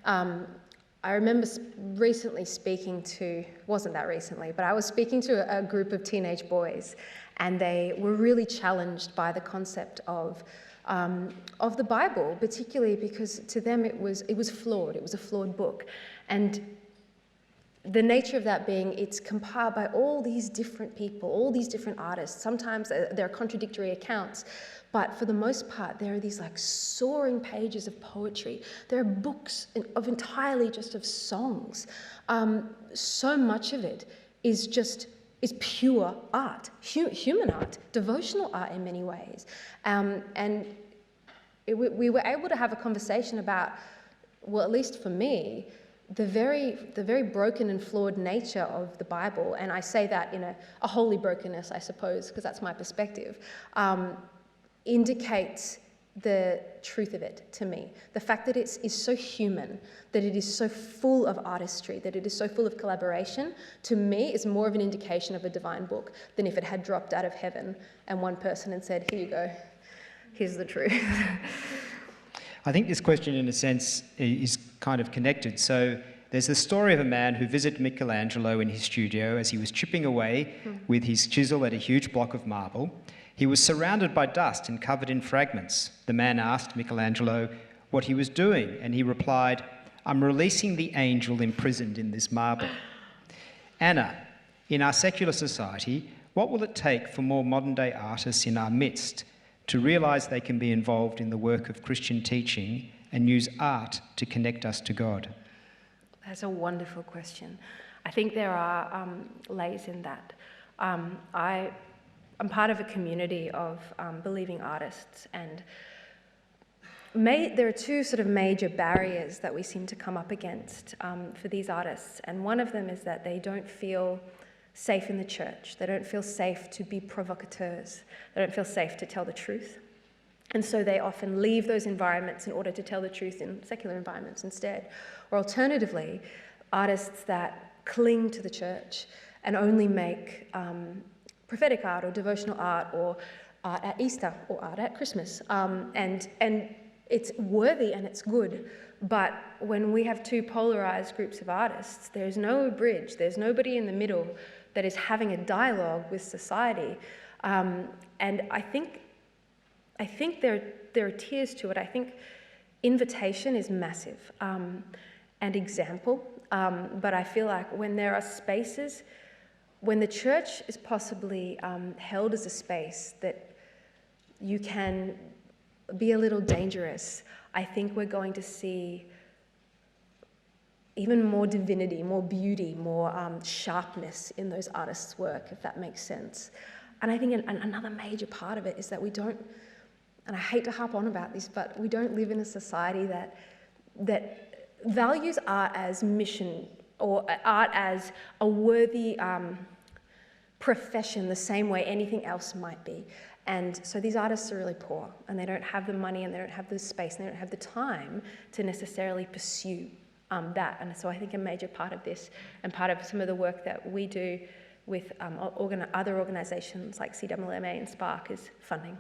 I remember recently speaking to, wasn't that recently, but I was speaking to a group of teenage boys, and they were really challenged by the concept of the Bible, particularly because to them it was flawed. It was a flawed book. And the nature of that being, it's compiled by all these different people, all these different artists. Sometimes there are contradictory accounts, but for the most part, there are these like soaring pages of poetry. There are books of entirely just of songs. So much of it is pure art, human art, devotional art in many ways. We were able to have a conversation about, well, at least for me, the very broken and flawed nature of the Bible, and I say that in a holy brokenness, I suppose, because that's my perspective, indicates the truth of it to me. The fact that it is so human, that it is so full of artistry, that it is so full of collaboration, to me is more of an indication of a divine book than if it had dropped out of heaven and one person had said, here you go, here's the truth. I think this question, in a sense, is kind of connected. So there's the story of a man who visited Michelangelo in his studio as he was chipping away with his chisel at a huge block of marble. He was surrounded by dust and covered in fragments. The man asked Michelangelo what he was doing, and he replied, "I'm releasing the angel imprisoned in this marble." Anna, in our secular society, what will it take for more modern-day artists in our midst to realise they can be involved in the work of Christian teaching and use art to connect us to God? That's a wonderful question. I think there are layers in that. I'm part of a community of believing artists, and there are two sort of major barriers that we seem to come up against for these artists, and one of them is that they don't feel safe in the church. They don't feel safe to be provocateurs. They don't feel safe to tell the truth. And so they often leave those environments in order to tell the truth in secular environments instead. Or alternatively, artists that cling to the church and only make prophetic art or devotional art or art at Easter or art at Christmas. And it's worthy and it's good. But when we have two polarized groups of artists, there's no bridge, there's nobody in the middle that is having a dialogue with society. And I think there are tiers to it. I think invitation is massive and example. But I feel like when there are spaces, when the church is possibly held as a space that you can be a little dangerous, I think we're going to see even more divinity, more beauty, more sharpness in those artists' work, if that makes sense. And I think another major part of it is that we don't, and I hate to harp on about this, but we don't live in a society that values art as mission or art as a worthy profession the same way anything else might be. And so these artists are really poor, and they don't have the money, and they don't have the space, and they don't have the time to necessarily pursue that. And so I think a major part of this, and part of some of the work that we do with other organisations like CMMA and Spark, is funding.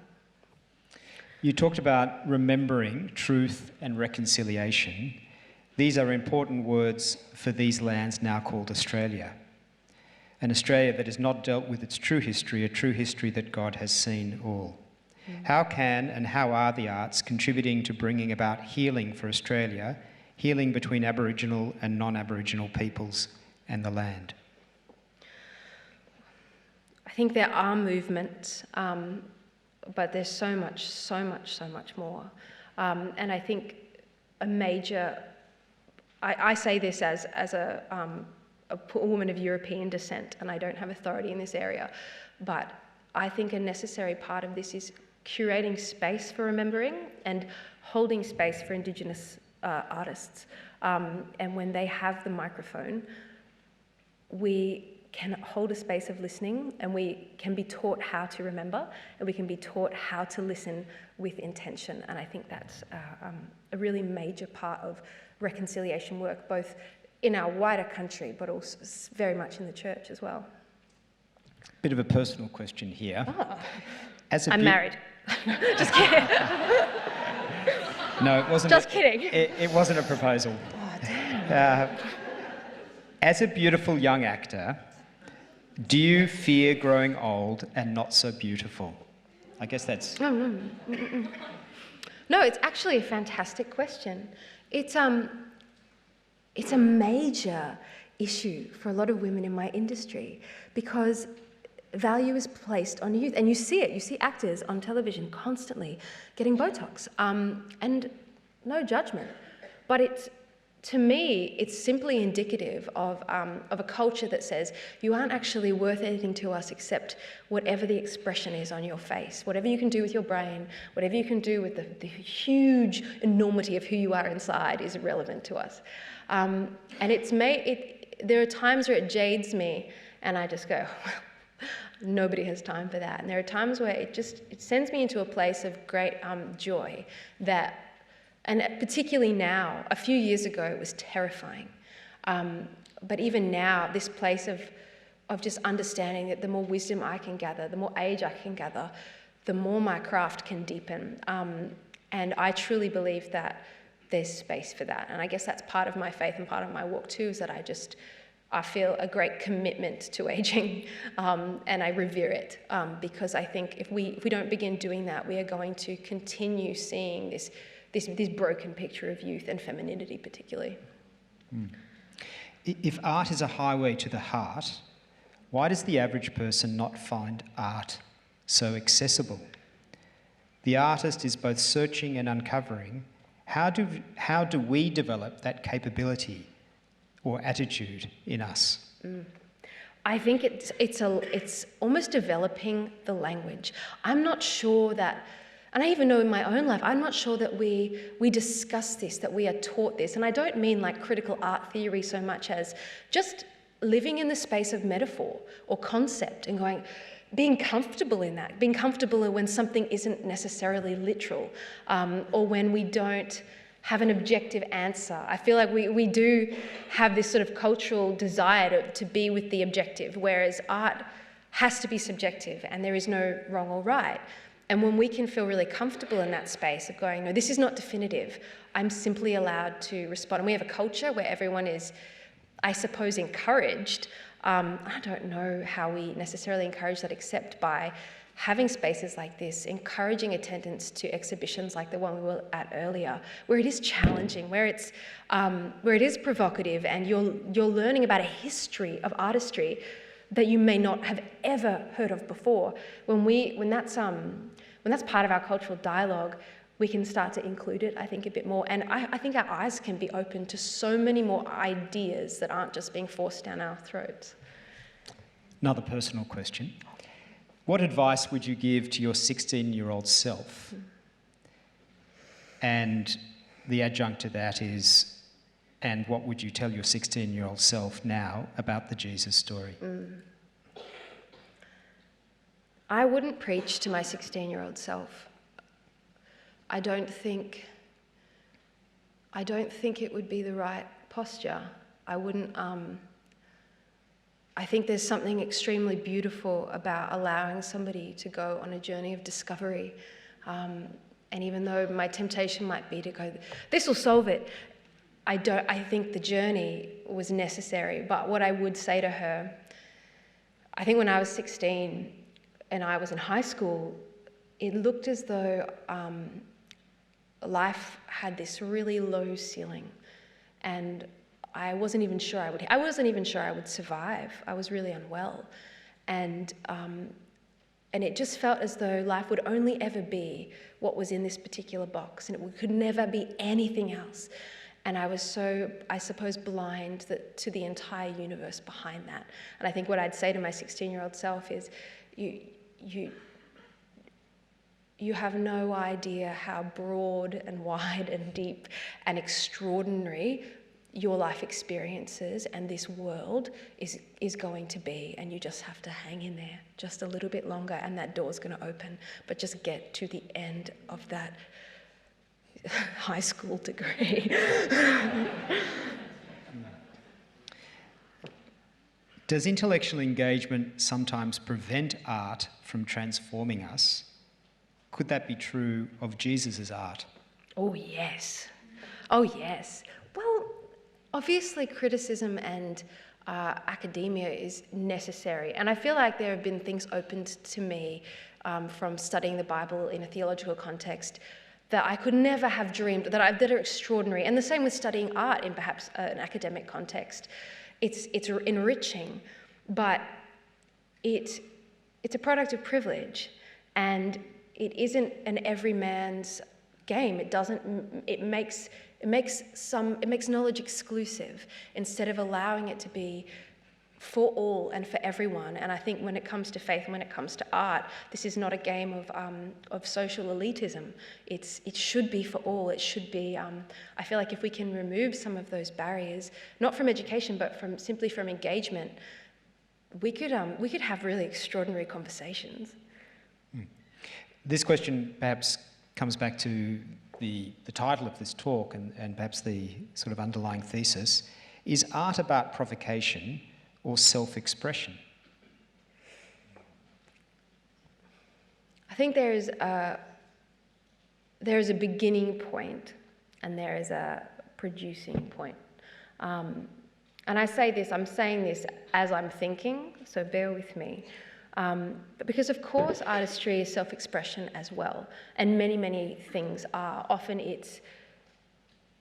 You talked about remembering truth and reconciliation. These are important words for these lands now called Australia. an Australia that has not dealt with its true history, a true history that God has seen all. How can and how are the arts contributing to bringing about healing for Australia, healing between Aboriginal and non-Aboriginal peoples and the land? I think there are movements, but there's so much more. And I think a major, I say this as a woman of European descent, and I don't have authority in this area, but I think a necessary part of this is curating space for remembering and holding space for Indigenous artists. And when they have the microphone, we can hold a space of listening, and we can be taught how to remember, and we can be taught how to listen with intention. And I think that's a really major part of reconciliation work, both in our wider country, but also very much in the church as well. Bit of a personal question here. I'm married. Just kidding. No, it wasn't. Just kidding. It wasn't a proposal. Oh, damn. As a beautiful young actor, do you fear growing old and not so beautiful? I guess that's... No, it's actually a fantastic question. It's a major issue for a lot of women in my industry because value is placed on youth, and you see it. You see actors on television constantly getting Botox, and no judgment, but to me, it's simply indicative of a culture that says you aren't actually worth anything to us except whatever the expression is on your face, whatever you can do with your brain, whatever you can do with the huge enormity of who you are inside is irrelevant to us. And there are times where it jades me, and I just go, nobody has time for that. And there are times where it sends me into a place of great joy that. And particularly now, a few years ago, it was terrifying. But even now, this place of just understanding that the more wisdom I can gather, the more age I can gather, the more my craft can deepen. And I truly believe that there's space for that. And I guess that's part of my faith and part of my walk too, is that I feel a great commitment to aging, and I revere it, because I think if we don't begin doing that, we are going to continue seeing this broken picture of youth and femininity particularly. If art is a highway to the heart, why does the average person not find art so accessible? The artist is both searching and uncovering. How do we develop that capability or attitude in us? I think it's almost developing the language. I'm not sure that, and I even know in my own life, I'm not sure that we discuss this, that we are taught this. And I don't mean like critical art theory so much as just living in the space of metaphor or concept and being comfortable in that, being comfortable when something isn't necessarily literal, or when we don't have an objective answer. I feel like we do have this sort of cultural desire to be with the objective, whereas art has to be subjective and there is no wrong or right. And when we can feel really comfortable in that space of going, no, this is not definitive, I'm simply allowed to respond. And we have a culture where everyone is, I suppose, encouraged. I don't know how we necessarily encourage that except by having spaces like this, encouraging attendance to exhibitions like the one we were at earlier, where it is challenging, where it is provocative, and you're learning about a history of artistry that you may not have ever heard of before. When that's part of our cultural dialogue, we can start to include it, I think, a bit more. And I think our eyes can be open to so many more ideas that aren't just being forced down our throats. Another personal question. What advice would you give to your 16-year-old self? And the adjunct to that is, and what would you tell your 16-year-old self now about the Jesus story? I wouldn't preach to my 16-year-old self. I don't think it would be the right posture. I think there's something extremely beautiful about allowing somebody to go on a journey of discovery. And even though my temptation might be to go, this will solve it, I think the journey was necessary. But what I would say to her I think when I was 16 and I was in high school, it looked as though life had this really low ceiling, and I wasn't even sure I would survive. I was really unwell, and it just felt as though life would only ever be what was in this particular box, and it could never be anything else. And I was so, I suppose, blind to the entire universe behind that. And I think what I'd say to my 16-year-old self is, you have no idea how broad and wide and deep and extraordinary your life experiences and this world is going to be, and you just have to hang in there just a little bit longer, and that door's going to open. But just get to the end of that high school degree. Does intellectual engagement sometimes prevent art from transforming us? Could that be true of Jesus' art? Oh, yes. Oh, yes. Well, obviously criticism and academia is necessary. And I feel like there have been things opened to me from studying the Bible in a theological context that I could never have dreamed, that are extraordinary. And the same with studying art in perhaps an academic context. It's enriching, but it's a product of privilege, and it isn't an everyman's game. It makes knowledge exclusive instead of allowing it to be for all and for everyone. And I think when it comes to faith and when it comes to art, this is not a game of social elitism. It should be for all. It should be. I feel like if we can remove some of those barriers, not from education, but simply from engagement, we could have really extraordinary conversations. This question perhaps comes back to the title of this talk and perhaps the sort of underlying thesis. Is art about provocation or self-expression? I think there is a beginning point and there is a producing point. And I'm saying this as I'm thinking, so bear with me. But because of course artistry is self-expression as well, and many, many things are. Often it's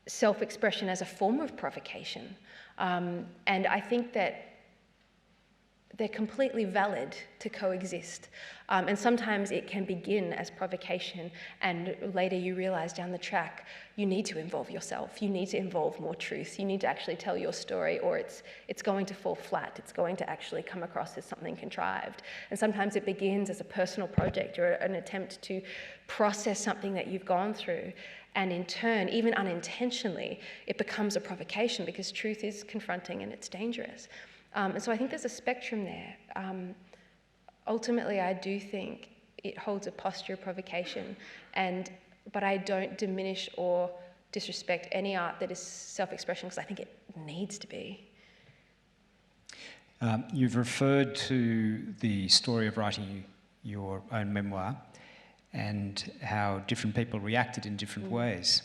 self-expression as a form of provocation. And I think that they're completely valid to coexist. And sometimes it can begin as provocation, and later you realize down the track, you need to involve yourself. You need to involve more truth. You need to actually tell your story, or it's going to fall flat. It's going to actually come across as something contrived. And sometimes it begins as a personal project or an attempt to process something that you've gone through. And in turn, even unintentionally, it becomes a provocation because truth is confronting and it's dangerous. And so I think there's a spectrum there. Ultimately, I do think it holds a posture of provocation, but I don't diminish or disrespect any art that is self-expression, because I think it needs to be. You've referred to the story of writing your own memoir and how different people reacted in different ways.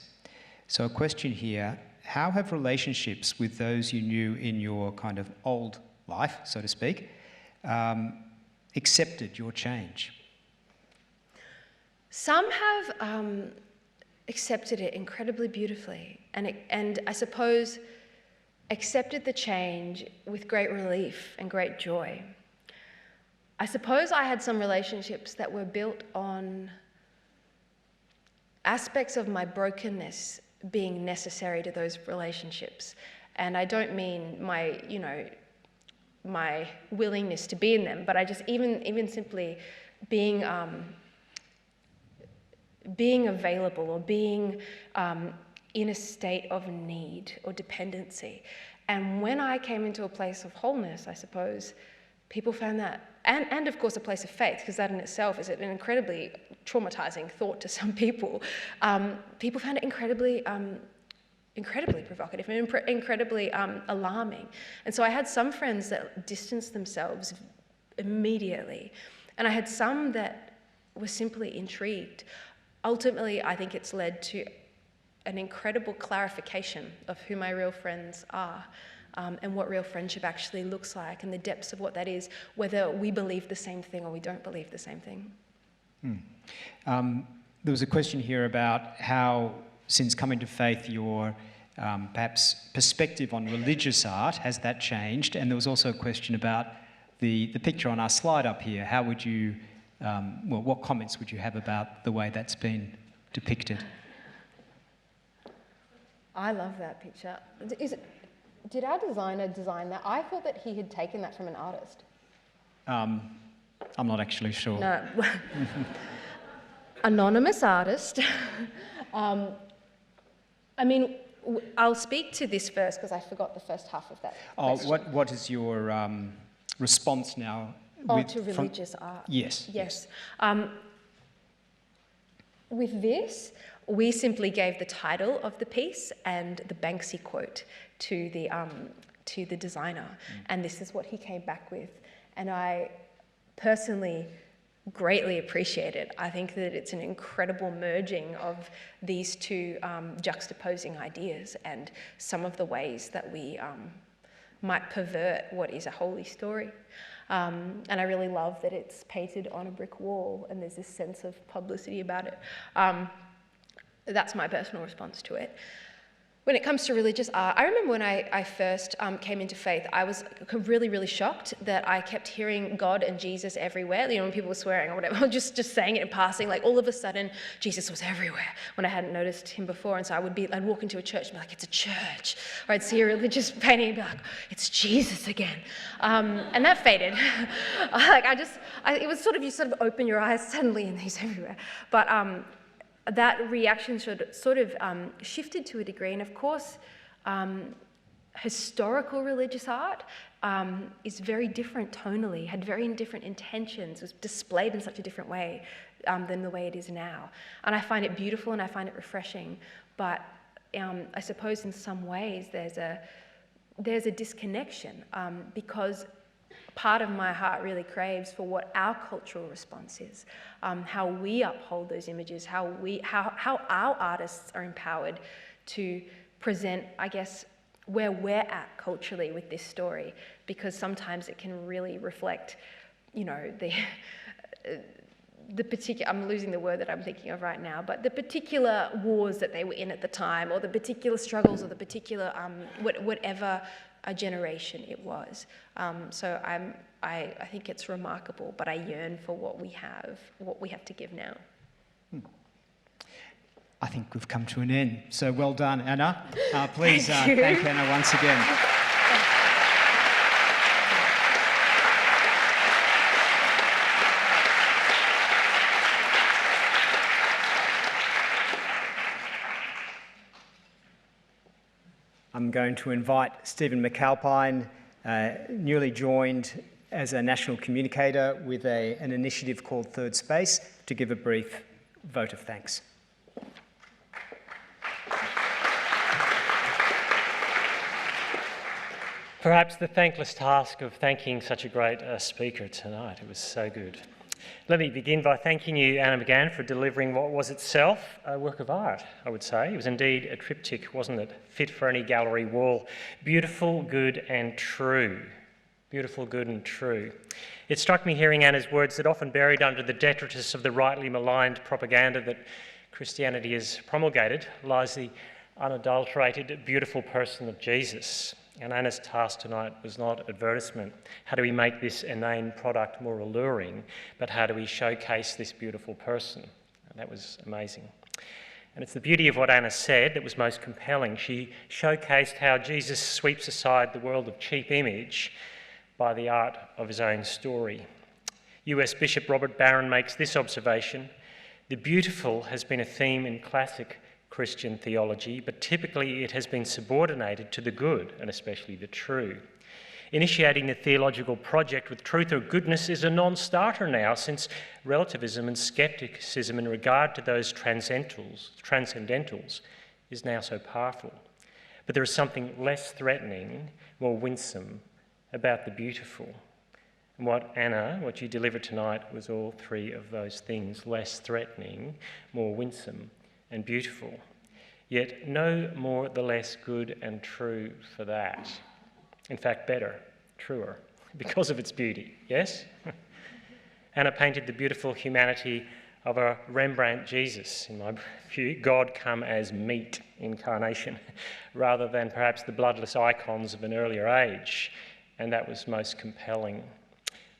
So a question here: how have relationships with those you knew in your kind of old life, so to speak, accepted your change? Some have accepted it incredibly beautifully, and I suppose accepted the change with great relief and great joy. I suppose I had some relationships that were built on aspects of my brokenness being necessary to those relationships. And I don't mean my willingness to be in them, but I just even simply being available or being in a state of need or dependency. And when I came into a place of wholeness, I suppose, people found that, and of course a place of faith, because that in itself is an incredibly traumatizing thought to some people. People found it incredibly provocative and incredibly alarming. And so I had some friends that distanced themselves immediately, and I had some that were simply intrigued. Ultimately, I think it's led to an incredible clarification of who my real friends are. and what real friendship actually looks like and the depths of what that is, whether we believe the same thing or we don't believe the same thing. There was a question here about how, since coming to faith, your perhaps perspective on religious art, has that changed? And there was also a question about the picture on our slide up here. How would you, what comments would you have about the way that's been depicted? I love that picture. Did our designer design that? I thought that he had taken that from an artist. I'm not actually sure. No. Anonymous artist. I mean, I'll speak to this first because I forgot the first half of that question. What is your response now? To religious art? Yes. Yes. With this, we simply gave the title of the piece and the Banksy quote to the designer, and this is what he came back with. And I personally greatly appreciate it. I think that it's an incredible merging of these two juxtaposing ideas and some of the ways that we might pervert what is a holy story. And I really love that it's painted on a brick wall and there's this sense of publicity about it. That's my personal response to it. When it comes to religious art, I remember when I first came into faith, I was really, really shocked that I kept hearing God and Jesus everywhere. You know, when people were swearing or whatever, just saying it in passing, like all of a sudden, Jesus was everywhere when I hadn't noticed him before. And so I'd walk into a church and be like, it's a church. Or I'd see a religious painting and be like, it's Jesus again. And that faded. It was sort of, you sort of open your eyes suddenly and he's everywhere. But that reaction sort of shifted to a degree. And of course, historical religious art is very different tonally, had very different intentions, was displayed in such a different way than the way it is now. And I find it beautiful and I find it refreshing. But I suppose in some ways there's a disconnection because part of my heart really craves for what our cultural response is, how we uphold those images, how our artists are empowered to present, I guess, where we're at culturally with this story, because sometimes it can really reflect, you know, the particular, I'm losing the word that I'm thinking of right now, but the particular wars that they were in at the time, or the particular struggles, or the particular, whatever a generation it was. So I think it's remarkable, but I yearn for what we have to give now. I think we've come to an end. So well done, Anna. Please Thank thank Anna once again. I'm going to invite Stephen McAlpine, newly joined as a national communicator with an initiative called Third Space, to give a brief vote of thanks. Perhaps the thankless task of thanking such a great speaker tonight. It was so good. Let me begin by thanking you, Anna McGahan, for delivering what was itself a work of art, I would say. It was indeed a triptych, wasn't it? Fit for any gallery wall. Beautiful, good and true. Beautiful, good and true. It struck me hearing Anna's words that often buried under the detritus of the rightly maligned propaganda that Christianity has promulgated lies the unadulterated, beautiful person of Jesus. And Anna's task tonight was not advertisement. How do we make this inane product more alluring, but how do we showcase this beautiful person? And that was amazing. And it's the beauty of what Anna said that was most compelling. She showcased how Jesus sweeps aside the world of cheap image by the art of his own story. US Bishop Robert Barron makes this observation: the beautiful has been a theme in classic Christian theology, but typically it has been subordinated to the good, and especially the true. Initiating the theological project with truth or goodness is a non-starter now, since relativism and scepticism in regard to those transcendentals is now so powerful. But there is something less threatening, more winsome about the beautiful. And what you delivered tonight was all three of those things: less threatening, more winsome, and beautiful. Yet no more the less good and true for that. In fact, better, truer, because of its beauty, yes? Anna painted the beautiful humanity of a Rembrandt Jesus, in my view, God come as meat incarnation, rather than perhaps the bloodless icons of an earlier age, and that was most compelling.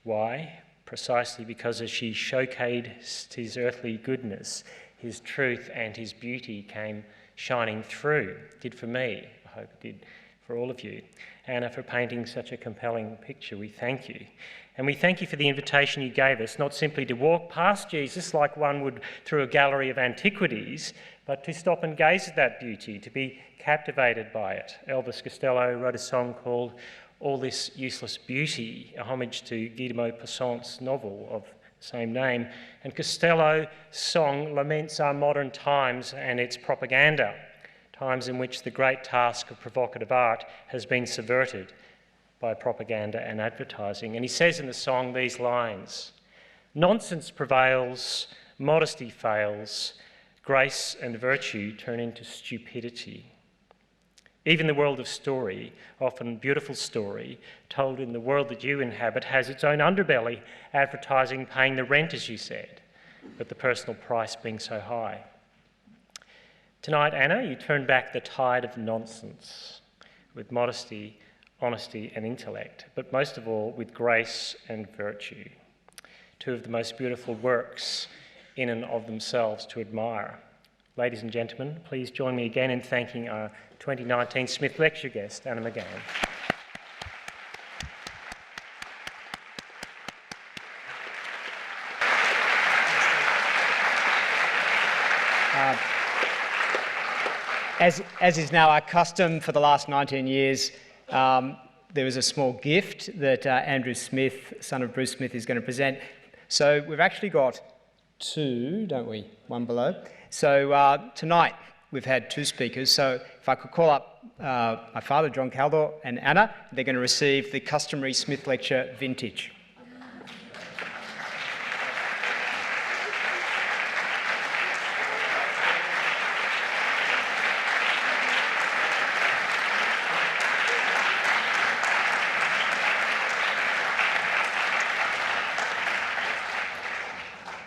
Why? Precisely because as she showcased his earthly goodness, his truth and his beauty came shining through. It did for me, I hope it did for all of you. Anna, for painting such a compelling picture, we thank you. And we thank you for the invitation you gave us, not simply to walk past Jesus like one would through a gallery of antiquities, but to stop and gaze at that beauty, to be captivated by it. Elvis Costello wrote a song called All This Useless Beauty, a homage to Guillermo Poussin's novel of the same name. And Costello's song laments our modern times and its propaganda, times in which the great task of provocative art has been subverted by propaganda and advertising. And he says in the song these lines: "Nonsense prevails, modesty fails, grace and virtue turn into stupidity. Even the world of story, often beautiful story, told in the world that you inhabit, has its own underbelly, advertising paying the rent, as you said, but the personal price being so high." Tonight, Anna, you turn back the tide of nonsense with modesty, honesty and intellect, but most of all with grace and virtue, two of the most beautiful works in and of themselves to admire. Ladies and gentlemen, please join me again in thanking our 2019 Smith Lecture guest, Anna McGahan. As is now our custom for the last 19 years, there was a small gift that Andrew Smith, son of Bruce Smith, is going to present. So we've actually got two, don't we? One below. So tonight we've had two speakers. So if I could call up my father, John Kaldor, and Anna, they're going to receive the customary Smith Lecture Vintage.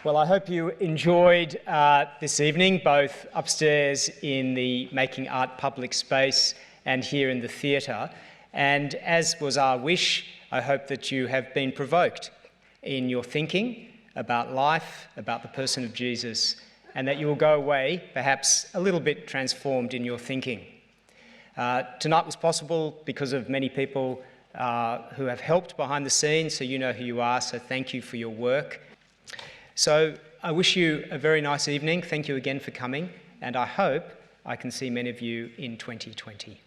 Well, I hope you enjoyed this evening, both upstairs in the Making Art public space and here in the theatre. And as was our wish, I hope that you have been provoked in your thinking about life, about the person of Jesus, and that you will go away perhaps a little bit transformed in your thinking. Tonight was possible because of many people who have helped behind the scenes, so you know who you are, so thank you for your work. So I wish you a very nice evening. Thank you again for coming, and I hope I can see many of you in 2020.